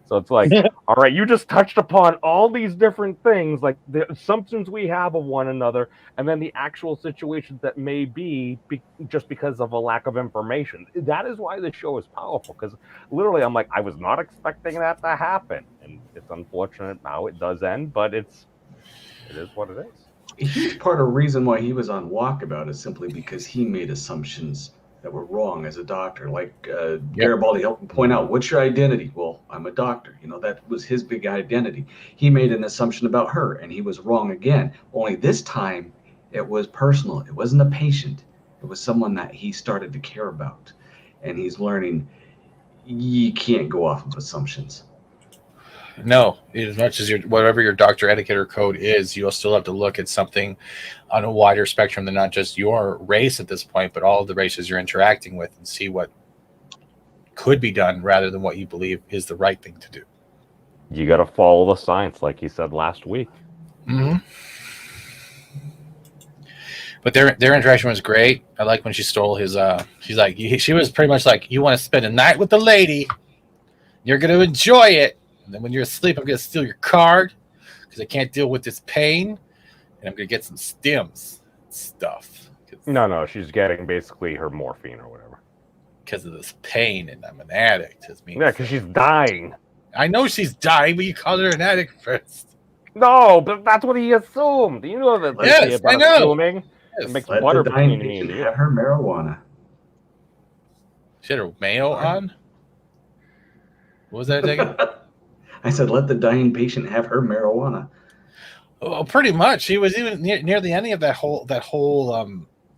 So it's like, all right, you just touched upon all these different things, like the assumptions we have of one another, and then the actual situations that may be just because of a lack of information. That is why the show is powerful, because literally I'm like, I was not expecting that to happen. And it's unfortunate how it does end, but it is what it is. A huge part of the reason why he was on Walkabout is simply because he made assumptions that were wrong as a doctor. Garibaldi helped him point out, what's your identity? Well, I'm a doctor. That was his big identity. He made an assumption about her, and he was wrong again. Only this time, it was personal. It wasn't a patient. It was someone that he started to care about. And he's learning you can't go off of assumptions. No, as much as whatever your doctor etiquette or code is, you'll still have to look at something on a wider spectrum than not just your race at this point, but all of the races you're interacting with and see what could be done rather than what you believe is the right thing to do. You got to follow the science, like you said last week. Mm-hmm. But their interaction was great. I like when she stole his. She was pretty much like, you want to spend a night with the lady, you're going to enjoy it. And then when you're asleep, I'm going to steal your card because I can't deal with this pain. And I'm going to get some stims stuff. No, she's getting basically her morphine or whatever. Because of this pain, and I'm an addict. Yeah, because she's dying. I know she's dying, but you called her an addict first. No, but that's what he assumed. You know that. Yes, I know. Assuming it makes butter between me and you. Have her marijuana. She had her mayo on? What was that again? I said, let the dying patient have her marijuana. Well, pretty much. He was even near the ending of that whole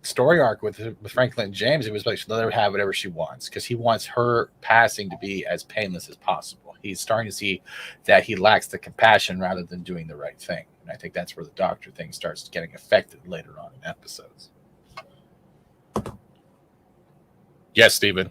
story arc with Franklin and James. He was like, let her have whatever she wants because he wants her passing to be as painless as possible. He's starting to see that he lacks the compassion rather than doing the right thing. And I think that's where the doctor thing starts getting affected later on in episodes. Yes, Stephen.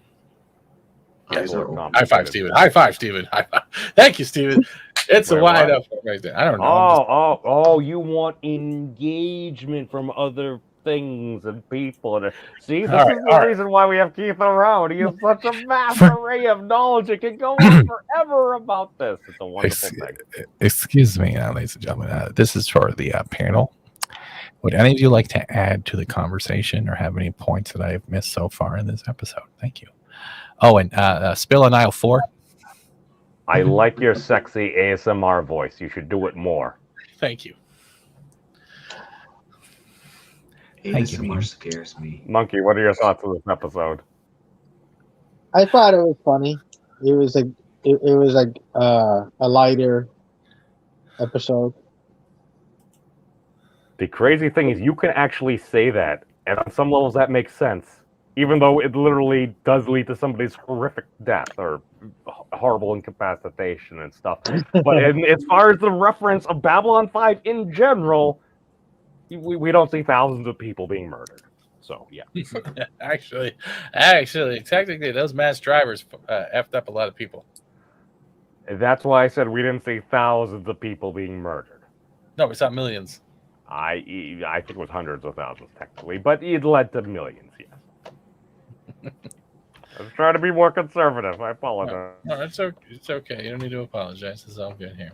Yes. High five, Stephen. High five, Stephen. High five. Thank you, Stephen. It's a wide up right there. I don't know. Oh! You want engagement from other things and people. And see, this is the reason why we have Keith around. He has such a vast array of knowledge. It can go on forever about this. It's a wonderful thing. Excuse me, ladies and gentlemen. This is for the panel. Would any of you like to add to the conversation or have any points that I have missed so far in this episode? Thank you. Oh, and Spill on aisle 4. I like your sexy ASMR voice. You should do it more. Thank you. ASMR scares me. Monkey, what are your thoughts on this episode? I thought it was funny. It was like a lighter episode. The crazy thing is you can actually say that, and on some levels that makes sense, even though it literally does lead to somebody's horrific death or horrible incapacitation and stuff. But as far as the reference of Babylon 5 in general, we don't see thousands of people being murdered. So, yeah. Actually, technically, those mass drivers effed up a lot of people. That's why I said we didn't see thousands of people being murdered. No, we saw millions. I think it was hundreds of thousands, technically, but it led to millions, yes. I was trying to be more conservative. I apologize. No, it's okay. You don't need to apologize. It's all good here.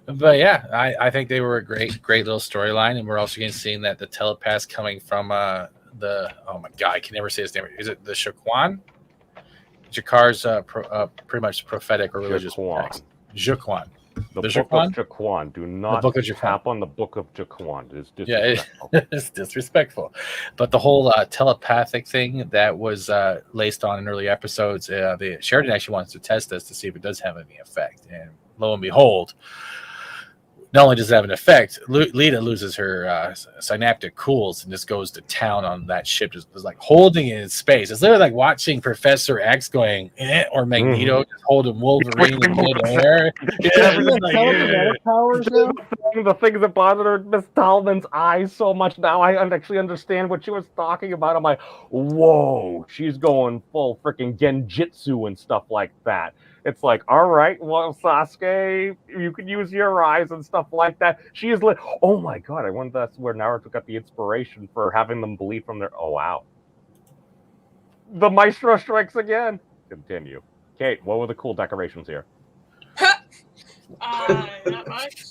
But yeah, I think they were a great little storyline, and we're also getting seeing that the telepath coming from oh my god, I can never say his name. Is it the Shaquan? Jakar's pretty much prophetic or religious text. Jaquan. The Book of Jaquan. Do not tap on the Book of Jaquan. It's disrespectful. Yeah, it's disrespectful. But the whole telepathic thing that was laced on in early episodes, the Sheridan actually wants to test this to see if it does have any effect. And lo and behold, not only does it have an effect, Lita loses her synaptic cools and just goes to town on that ship, just like holding it in space. It's literally like watching Professor X going, or Magneto just holding Wolverine in midair. The thing that bothered Miss Talman's eyes so much now, I actually understand what she was talking about. I'm like, whoa, she's going full freaking Genjitsu and stuff like that. It's like, all right, well, Sasuke, you can use your eyes and stuff like that. She is like, oh my god, I wonder if that's where Naruto got the inspiration for having them bleed from their. Oh wow. The Maestro strikes again. Continue. Kate, what were the cool decorations here? Not much.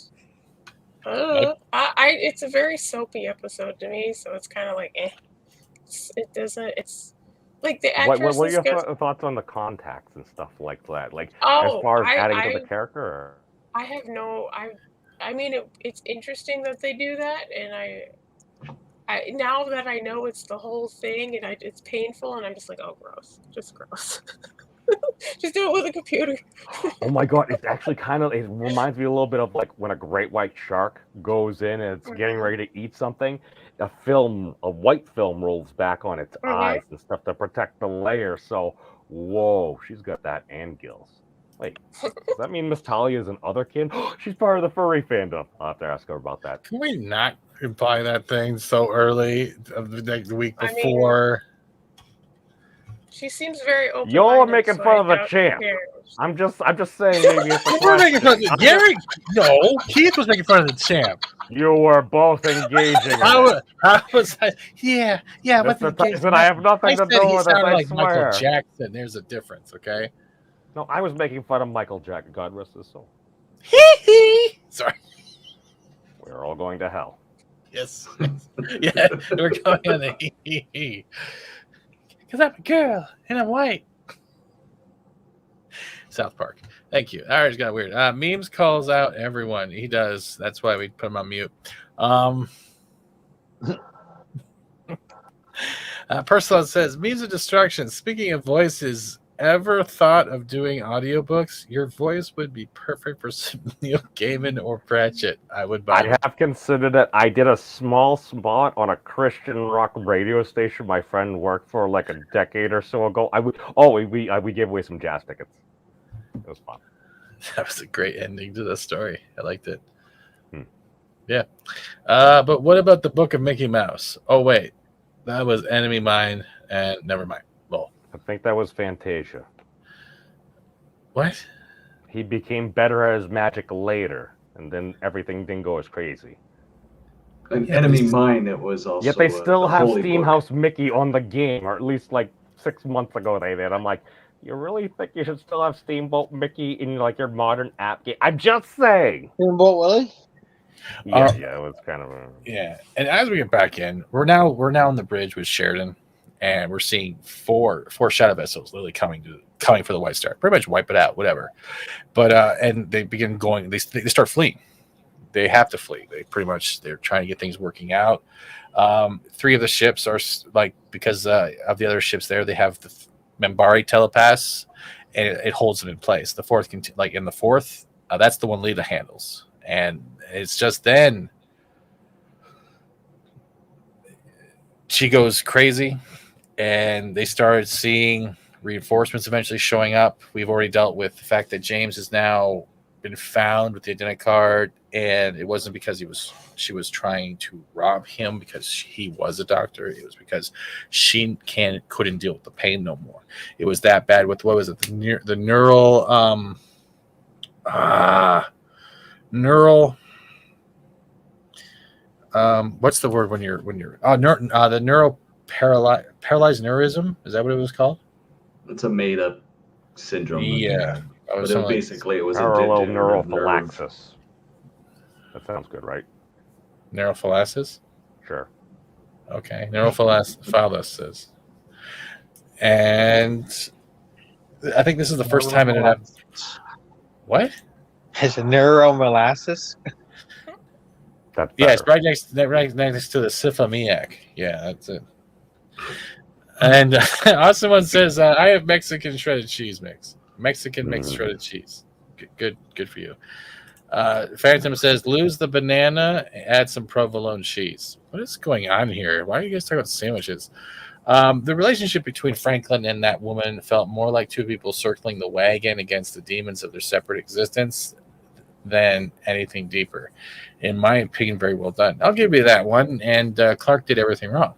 It's a very soapy episode to me, so it's kind of like, It's like the actress. What are your thoughts on the contacts and stuff like that? Like as far as adding to the character? Or? I have no. I mean, it's interesting that they do that, and I now that I know it's the whole thing, and it's painful, and I'm just like, oh, gross, just gross. Just do it with a computer. Oh my god, it's actually it reminds me a little bit of like when a great white shark goes in and it's getting ready to eat something. A white film rolls back on its eyes and stuff to protect the layer. So, whoa, she's got that and gills. Wait, does that mean Miss Talia is an other kid? She's part of the furry fandom. I'll have to ask her about that. Can we not imply that thing so early the week before? She seems very open. You're making fun of the champ. I'm just saying. Maybe it's we're making fun of Gary. No, Keith was making fun of the champ. You were both engaging. I was. Yeah. But I have nothing to do with it. I like swear. Michael Jackson. There's a difference, okay? No, I was making fun of Michael Jackson. God rest his soul. Sorry. We're all going to hell. Yes. Yeah, we're going on the because I'm a girl and I'm white. South Park. Thank you. All right, it's got weird. Memes calls out everyone. He does. That's why we put him on mute. Personal says, memes of destruction. Speaking of voices, ever thought of doing audiobooks? Your voice would be perfect for Neil Gaiman or Pratchett. I would buy it. I have considered it. I did a small spot on a Christian rock radio station my friend worked for like a decade or so ago. We gave away some jazz tickets. It was fun. That was a great ending to the story. I liked it. Yeah. But what about the Book of Mickey Mouse? Oh, wait. That was Enemy Mine, and never mind. Well, I think that was Fantasia. What? He became better at his magic later, and then everything didn't go as crazy. An enemy mine, it was also. Yet they still the have Holy Book. Steamhouse Mickey on the game, or at least like 6 months ago they did. I'm like, you really think you should still have Steamboat Mickey in like your modern app game? I'm just saying. Steamboat Willie? Yeah, it was kind of a... Yeah, and as we get back in, we're now on the bridge with Sheridan, and we're seeing four shadow vessels literally coming for the White Star. Pretty much wipe it out, whatever. But and they begin going. They start fleeing. They have to flee. They're trying to get things working out. 3 of the ships are like, because of the other ships there, they have the Mollari telepaths, and it holds them in place. The fourth, that's the one Lita handles, and it's just then she goes crazy, and they started seeing reinforcements eventually showing up. We've already dealt with the fact that James has now been found with the identity card, and it wasn't because she was trying to rob him because he was a doctor. It was because she couldn't deal with the pain no more. It was that bad with, what was it, the neural what's the word when you're the neural paralyzed neurism, is that what it was called? It's a made up syndrome. Yeah. But it was parallel a neurophylaxis. That sounds good, right? Neurophylaxis? Sure. Okay. Neurophylaxis. And I think this is the first time in an episode. What? It's a neuromolasses. It's right next to the syphiliac. Yeah, that's it. And awesome one says, I have Mexican shredded cheese mix. Mexican mixed shredded cheese. Good for you. Phantom says, lose the banana, add some provolone cheese. What is going on here? Why are you guys talking about sandwiches? The relationship between Franklin and that woman felt more like 2 people circling the wagon against the demons of their separate existence than anything deeper. In my opinion, very well done. I'll give you that one. And Clark did everything wrong.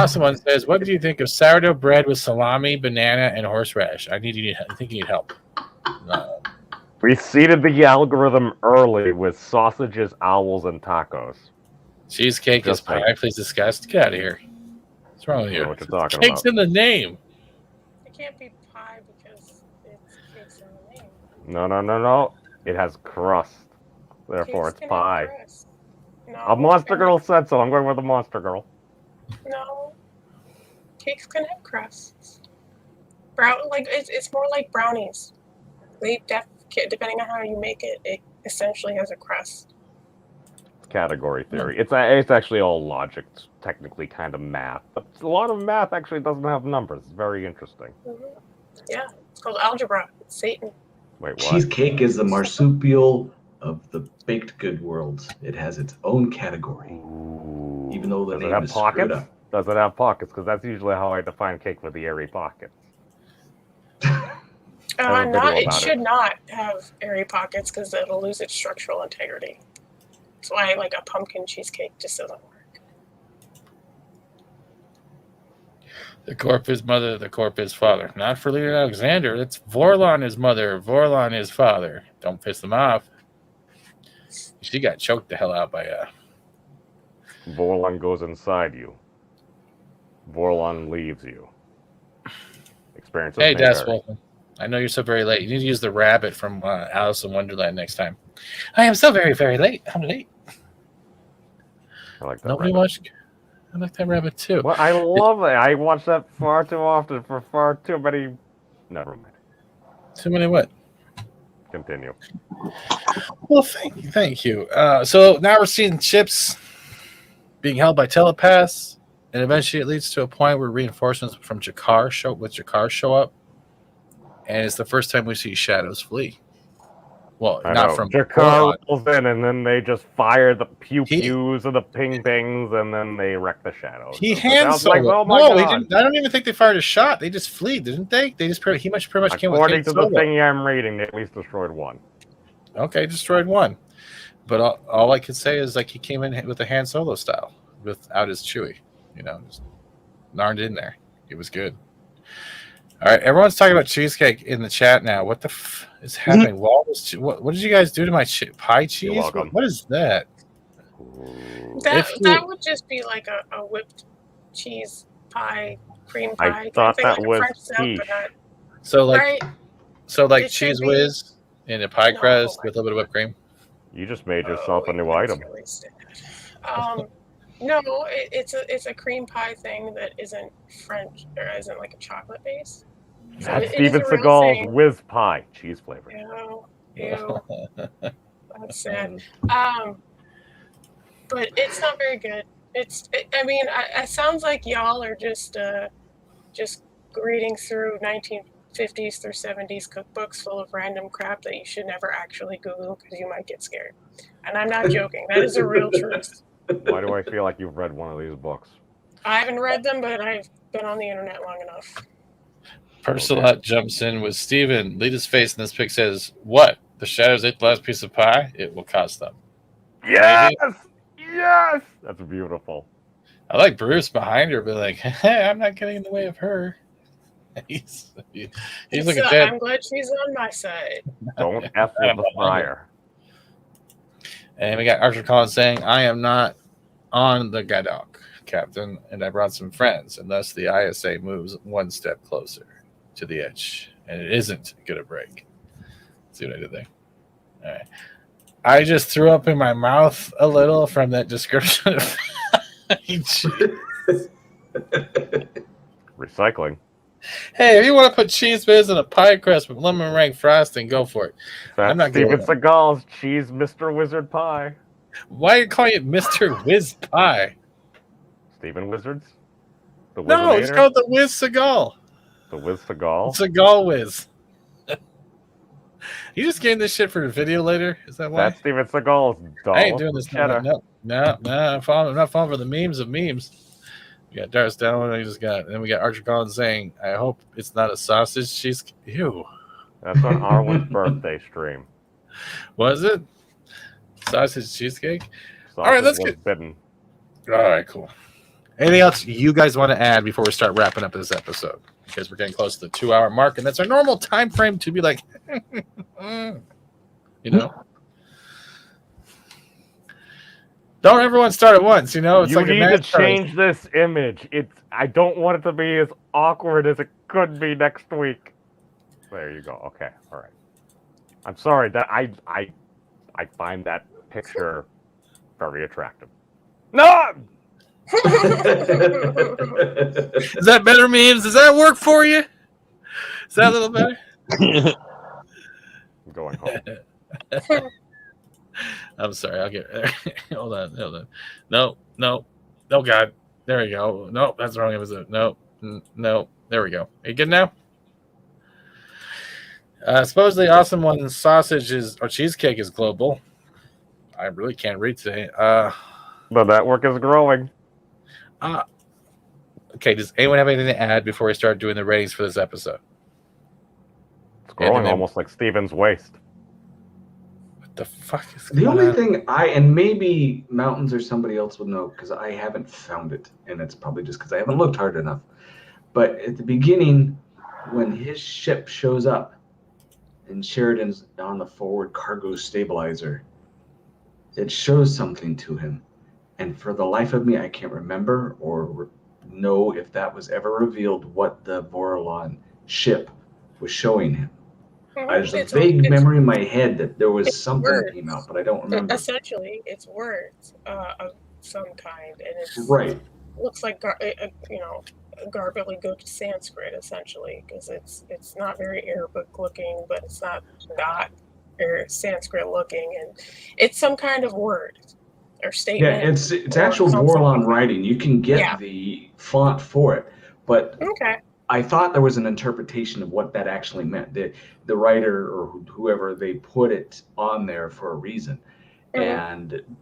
Someone says, what do you think of sourdough bread with salami, banana, and horseradish? I think you need help. We seeded the algorithm early with sausages, owls, and tacos. Cheesecake is pie. Please discuss. Get out of here. What's wrong with you? What you're talking Cake's about. in the name. It can't be pie because it's cake's in the name. No. It has crust. Therefore, Cakes it's can have pie. crust. No, A Monster Girl said so. I'm going with the Monster Girl. No. Cakes can have crusts. It's more like brownies. Depending on how you make it, it essentially has a crust. Category theory. It's actually all logic. It's technically kind of math. But a lot of math actually doesn't have numbers. It's very interesting. Mm-hmm. Yeah, it's called algebra. It's Satan. Wait, what? Cheesecake is the marsupial of the baked good world. It has its own category. Ooh. Even though the Does name it have is screwed pockets? up. Does it have pockets? Because that's usually how I define cake with the airy pockets. It should not have airy pockets because it'll lose its structural integrity. That's why a pumpkin cheesecake just doesn't work. The corp is mother, the corp is father. Not for Leland Alexander. It's Vorlon is mother, Vorlon is father. Don't piss them off. She got choked the hell out by Vorlon goes inside you. Vorlon leaves you. Experiences. Hey, may Des, vary. welcome. I know you're so very late. You need to use the rabbit from Alice in Wonderland next time. I am so very, very late. I'm late. I like that. Nobody rabbit. watched. I like that rabbit too. Well, I love it. I watch that far too often for far too many. Never mind. Too many what? Continue. Well, thank you. So now we're seeing ships being held by telepaths, and eventually it leads to a point where reinforcements from Jakar show up, and it's the first time we see shadows flee. Well, not from Jakar rolls in, and then they just fire the pew-pews and the ping-pings, and then they wreck the shadows. He So hand sounds like, solo. oh my No, God. he didn't. I don't even think they fired a shot. They just flee, didn't they? They just pretty much came with According hand to the solo. thing I'm reading, they at least destroyed one. Okay, destroyed one. But all I could say is he came in with a Han Solo style, without his Chewie. Just narned in there. It was good. All right, everyone's talking about cheesecake in the chat now. What the is happening? What did you guys do to my pie cheese? What is that? That would just be like a whipped cheese pie, cream pie. I thought that like was a French salad, but not. So like, right? It Cheese Whiz in a pie crust with a little bit of whipped cream. You just made yourself a new item. Really no, it's a cream pie thing that isn't French or isn't like a chocolate base. So That's Steven Seagal's whiz pie, cheese flavored. Ew. That's sad. But it's not very good. It sounds like y'all are just reading through 1950s through 70s cookbooks full of random crap that you should never actually Google because you might get scared. And I'm not joking. That is a real truth. Why do I feel like you've read one of these books? I haven't read them, but I've been on the internet long enough. Percival jumps in with Steven. Lita's face in this pic says, "What? The shadows ate the last piece of pie? It will cost them." Yes! Yes! That's beautiful. I like Bruce behind her, but like, hey, I'm not getting in the way of her. He's looking dead. I'm glad she's on my side. Don't F with the fire. And we got Archer Collins saying, "I am not on the Gadok, Captain, and I brought some friends, and thus the ISA moves one step closer to the edge, and it isn't going to break." See what I did there? All right. I just threw up in my mouth a little from that description of recycling. Hey, if you want to put cheese whiz in a pie crust with lemon meringue frosting, go for it. That's I'm not Steven Seagal's cheese Mr. Wizard pie. Why are you calling it Mr. Whiz Pie? Steven Wizards? No, it's called the Whiz Seagal. The Whiz Seagal? Seagal Whiz. You just getting this shit for a video later? Is that why? That's Steven Seagal's doll. I ain't doing this. No. I'm not falling for the memes of memes. We got Darth Stallone. Then we got Archer Collins saying, "I hope it's not a sausage." She's ew. That's on Arwen's birthday stream. Was it sausage cheesecake? Sausage all right, let's get bitten. All right, cool. Anything else you guys want to add before we start wrapping up this episode? Because we're getting close to the 2-hour mark, and that's our normal time frame to be like, you know. Don't everyone start at once, you know? It's you like need to change this image. I don't want it to be as awkward as it could be next week. There you go. Okay, all right. I'm sorry that I find that picture very attractive. No. Is that better memes? Does that work for you? Is that a little better? I'm going home. I'm sorry. I'll get there. Hold on. No. Oh, God. There we go. No, that's the wrong episode. No. There we go. Are you good now? Supposedly awesome one sausage or cheesecake is global. I really can't read today. The network is growing. Okay, does anyone have anything to add before we start doing the ratings for this episode? It's growing almost like Steven's waist. What the fuck is the going only on? thing and maybe Mountains or somebody else would know because I haven't found it, and it's probably just because I haven't looked hard enough. But at the beginning, when his ship shows up and Sheridan's on the forward cargo stabilizer, it shows something to him. And for the life of me, I can't remember or know if that was ever revealed what the Vorlon ship was showing him. There's a vague memory in my head that there was something that came out, but I don't remember. Essentially, it's words of some kind, and it's right. Looks like gobbledygook Sanskrit, essentially, because it's not very Arabic looking, but it's not Sanskrit looking, and it's some kind of word. Or statement. Yeah, it's actual Vorlon writing. You can get the font for it, but I thought there was an interpretation of what that actually meant. The writer or whoever, they put it on there for a reason,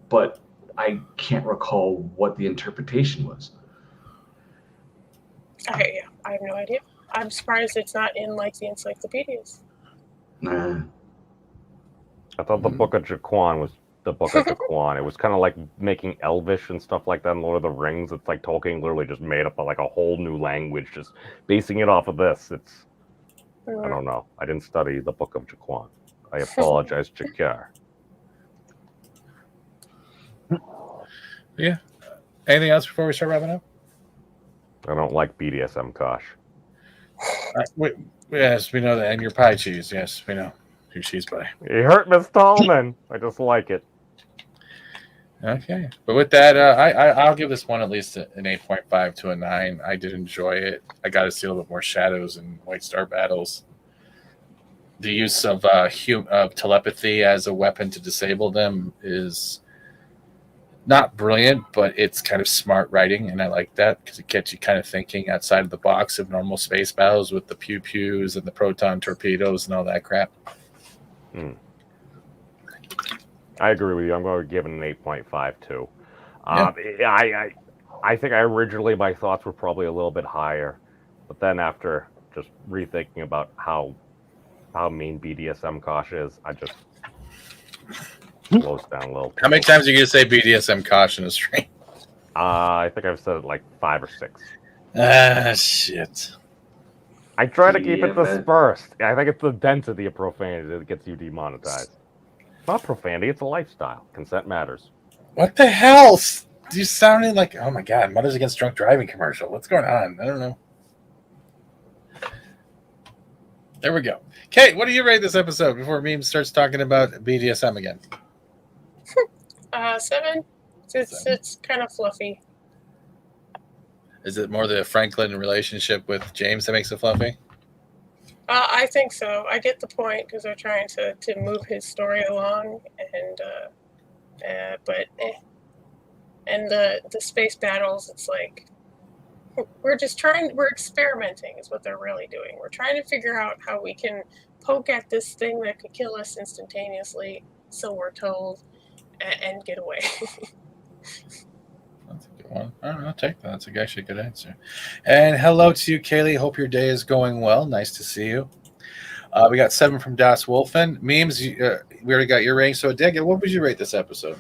but I can't recall what the interpretation was. I have no idea. I'm surprised it's not in like the encyclopedias. Nah. I thought the Book of Jaquan was the Book of Jaquan. It was kind of like making Elvish and stuff like that in Lord of the Rings. It's like Tolkien literally just made up like a whole new language, just basing it off of this. It's, I don't know. I didn't study the Book of Jaquan. I apologize, Jakar. Yeah. Anything else before we start wrapping up? I don't like BDSM, Kosh. Yes, we know that. And your pie cheese. Yes, we know. Your cheese pie. You hurt Miss Tallman. I just like it. Okay. But with that, I'll give this one at least an 8.5 to a 9. I did enjoy it. I got to see a little bit more shadows and White Star battles. The use of telepathy as a weapon to disable them is not brilliant, but it's kind of smart writing, and I like that because it gets you kind of thinking outside of the box of normal space battles with the pew-pews and the proton torpedoes and all that crap. I agree with you. I'm going to give it an 8.5 too. I think originally my thoughts were probably a little bit higher, but then after just rethinking about how mean BDSM Kosh is, I just slows down a little. How many times are you going to say BDSM Kosh in a stream? I think I've said it like 5 or 6. Shit. I try to keep it dispersed. I think it's the density of profanity that gets you demonetized. It's not profanity, it's a lifestyle. Consent matters. What the hell? You sounded like, oh my god, Mothers Against Drunk Driving commercial. What's going on? I don't know. There we go. Kate, what do you rate this episode before Meme starts talking about BDSM again? 7. It's kind of fluffy. Is it more the Franklin relationship with James that makes it fluffy? I think so. I get the point because they're trying to move his story along, and the space battles. It's like we're experimenting is what they're really doing. We're trying to figure out how we can poke at this thing that could kill us instantaneously, so we're told, and get away. That's a good one. I'll take that. That's actually a good answer. And hello to you, Kaylee. Hope your day is going well. Nice to see you. We got 7 from Das Wolfen. Memes, we already got your rating. So, Dig, what would you rate this episode?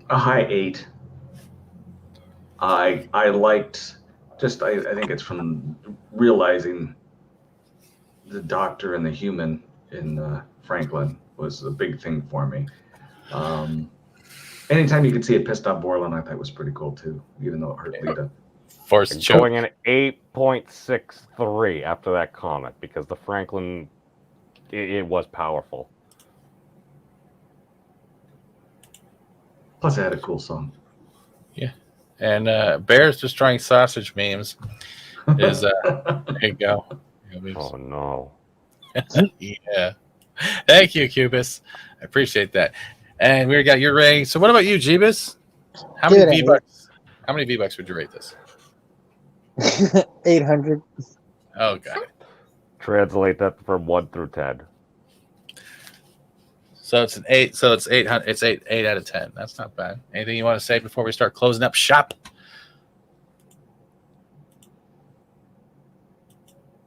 A high 8. I liked just I think it's from realizing the doctor and the human in Franklin was a big thing for me. Anytime you could see a pissed off Borland, I thought was pretty cool too, even though it hurt Lita. Forced going in 8.63 after that comment because the Franklin it was powerful. Plus, it had a cool song. Yeah, and Bear's destroying sausage memes is there you go. Oh no. Yeah. Thank you, Cubus. I appreciate that. And we got your rating. So what about you, Jeebus? How many V-Bucks? How many V-Bucks would you rate this? 800. Oh, got it. Translate that from 1 through 10. So it's an 8. So it's 800. It's 8 out of 10. That's not bad. Anything you want to say before we start closing up shop?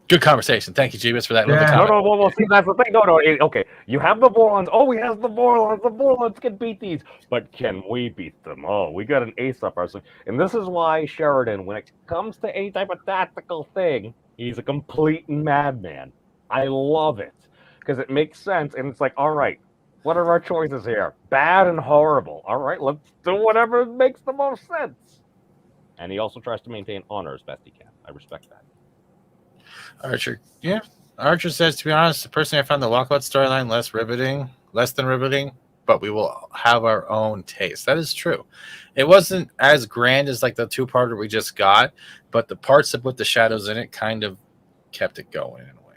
Good conversation. Thank you, Jeebus, for that. Yeah. No, see, that's the thing. No, okay. You have the Borlands. Oh, we have the Borlands. The Borlands can beat these. But can we beat them? Oh, we got an ace up our sleeve. And this is why Sheridan, when it comes to any type of tactical thing, he's a complete madman. I love it. Because it makes sense. And it's like, all right, what are our choices here? Bad and horrible. All right, let's do whatever makes the most sense. And he also tries to maintain honor as best he can. I respect that. Archer, yeah. Archer says, to be honest, personally, I found the Walkabout storyline less than riveting, but we will have our own taste. That is true. It wasn't as grand as like the 2-parter we just got, but the parts that put the shadows in it kind of kept it going in a way.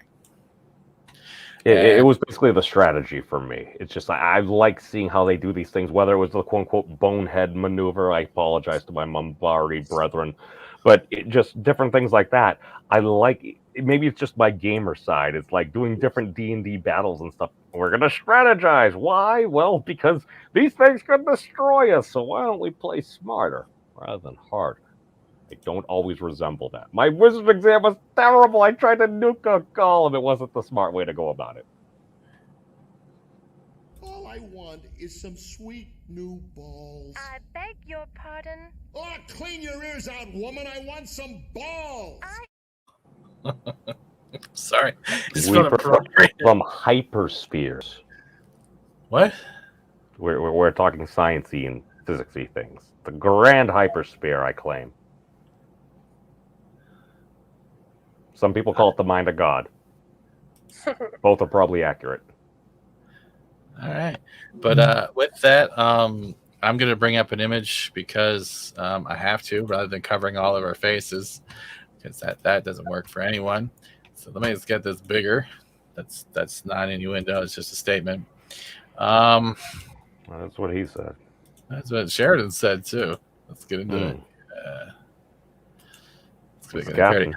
It was basically the strategy for me. It's just I like seeing how they do these things, whether it was the quote-unquote bonehead maneuver. I apologize to my Mollari brethren. But just different things like that. I like, maybe it's just my gamer side. It's like doing different D&D battles and stuff. We're going to strategize. Why? Well, because these things can destroy us. So why don't we play smarter rather than harder? I don't always resemble that. My wizard exam was terrible. I tried to nuke a golem. It wasn't the smart way to go about it. I want is some sweet new balls. I beg your pardon? Oh, clean your ears out, woman. I want some balls. Sorry. From hyperspheres. What? We're talking sciencey and physicsy things. The grand hypersphere, I claim. Some people call it the mind of God. Both are probably accurate. All right. But with that, I'm going to bring up an image because I have to, rather than covering all of our faces, because that doesn't work for anyone. So let me just get this bigger. That's not innuendo. It's just a statement. That's what he said. That's what Sheridan said, too. Let's get into it. Let's get into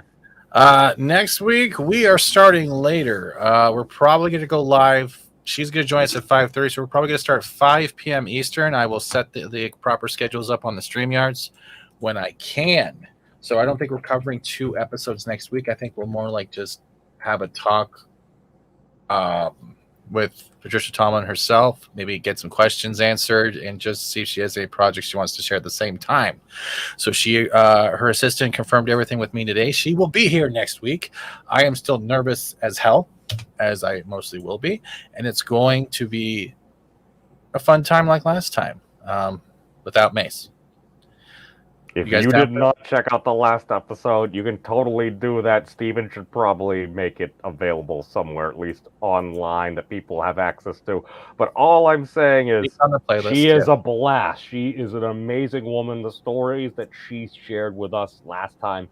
it. Next week, we are starting later. We're probably going to go live. She's going to join us at 5:30, so we're probably going to start 5 p.m. Eastern. I will set the proper schedules up on the StreamYards when I can. So I don't think we're covering 2 episodes next week. I think we'll more like just have a talk with Patricia Tomlin herself, maybe get some questions answered, and just see if she has any projects she wants to share at the same time. So her assistant confirmed everything with me today. She will be here next week. I am still nervous as hell, as I mostly will be, and it's going to be a fun time like last time, without Mace. If you did not check out the last episode, you can totally do that. Steven should probably make it available somewhere, at least online, that people have access to. But all I'm saying is, on the playlist, she is a blast. She is an amazing woman. The stories that she shared with us last time,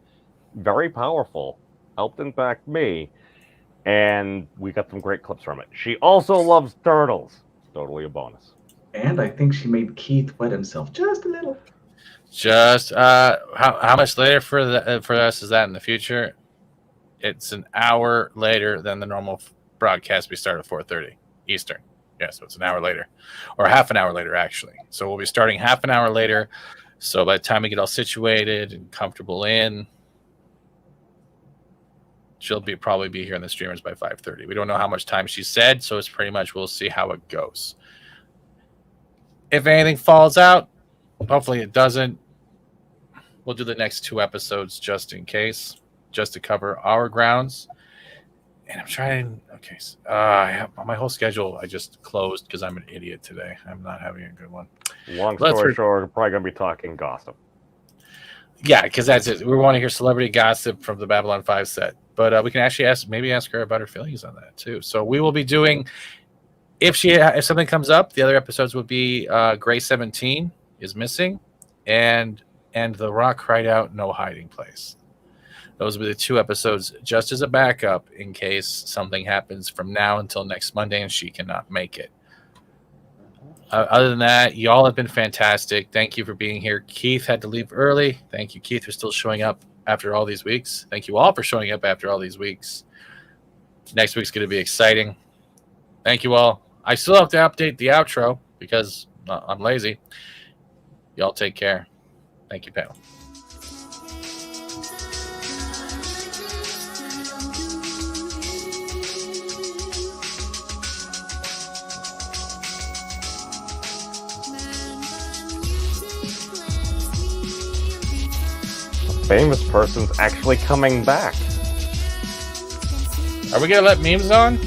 very powerful. Helped impact me. And we got some great clips from it. She also loves turtles. Totally a bonus. And I think she made Keith wet himself just a little. Just how much later for us is that in the future? It's an hour later than the normal broadcast. We start at 4:30 Eastern. Yeah, so it's an hour later, or half an hour later actually. So we'll be starting half an hour later. So by the time we get all situated and comfortable in, she'll probably be here in the streamers by 5:30. We don't know how much time she said, so it's pretty much we'll see how it goes. If anything falls out, hopefully it doesn't. We'll do the next 2 episodes just in case, just to cover our grounds. And I'm trying. Okay, I have my whole schedule. I just closed because I'm an idiot today. I'm not having a good one. Long story short, we're probably going to be talking gossip. Yeah, because that's it. We want to hear celebrity gossip from the Babylon 5 set. But we can actually ask her about her feelings on that too. So we will be doing, if something comes up, the other episodes would be Gray 17 is missing, and The Rock cried out, no hiding place. Those will be the 2 episodes just as a backup in case something happens from now until next Monday and she cannot make it. Other than that, y'all have been fantastic. Thank you for being here. Keith had to leave early. Thank you, Keith, for still showing up after all these weeks. Thank you all for showing up after all these weeks. Next week's going to be exciting. Thank you all. I still have to update the outro because I'm lazy. Y'all take care. Thank you, panel. Famous person's actually coming back. Are we gonna let memes on?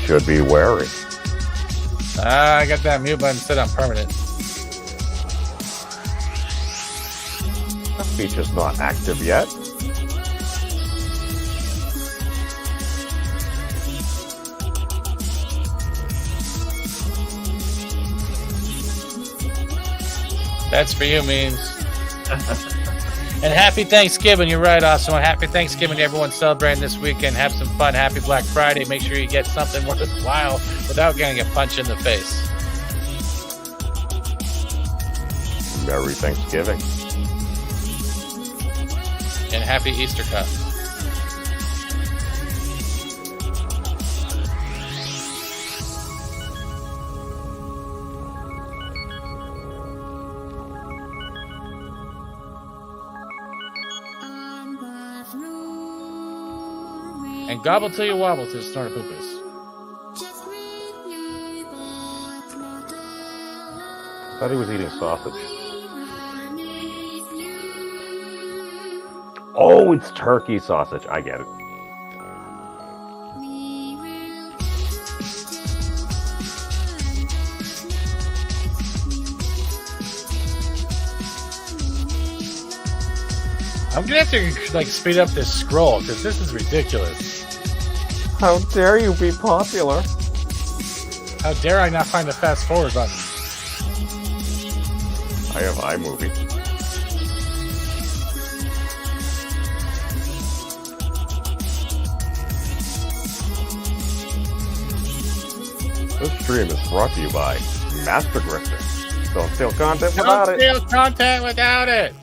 Should be wary. I got that mute button set on permanent. The feature's not active yet. That's for you, memes. And happy Thanksgiving. You're right, Austin. Happy Thanksgiving to everyone celebrating this weekend. Have some fun. Happy Black Friday. Make sure you get something worthwhile without getting a punch in the face. Merry Thanksgiving. And happy Easter Cup. And gobble till you wobble to snort a poopus. thought he was eating sausage. Oh, it's turkey sausage. I get it. I'm gonna have to like speed up this scroll because this is ridiculous. How dare you be popular? How dare I not find the fast forward button? I have iMovie. This stream is brought to you by Master Grifter. Don't steal content without it. Don't steal content without it.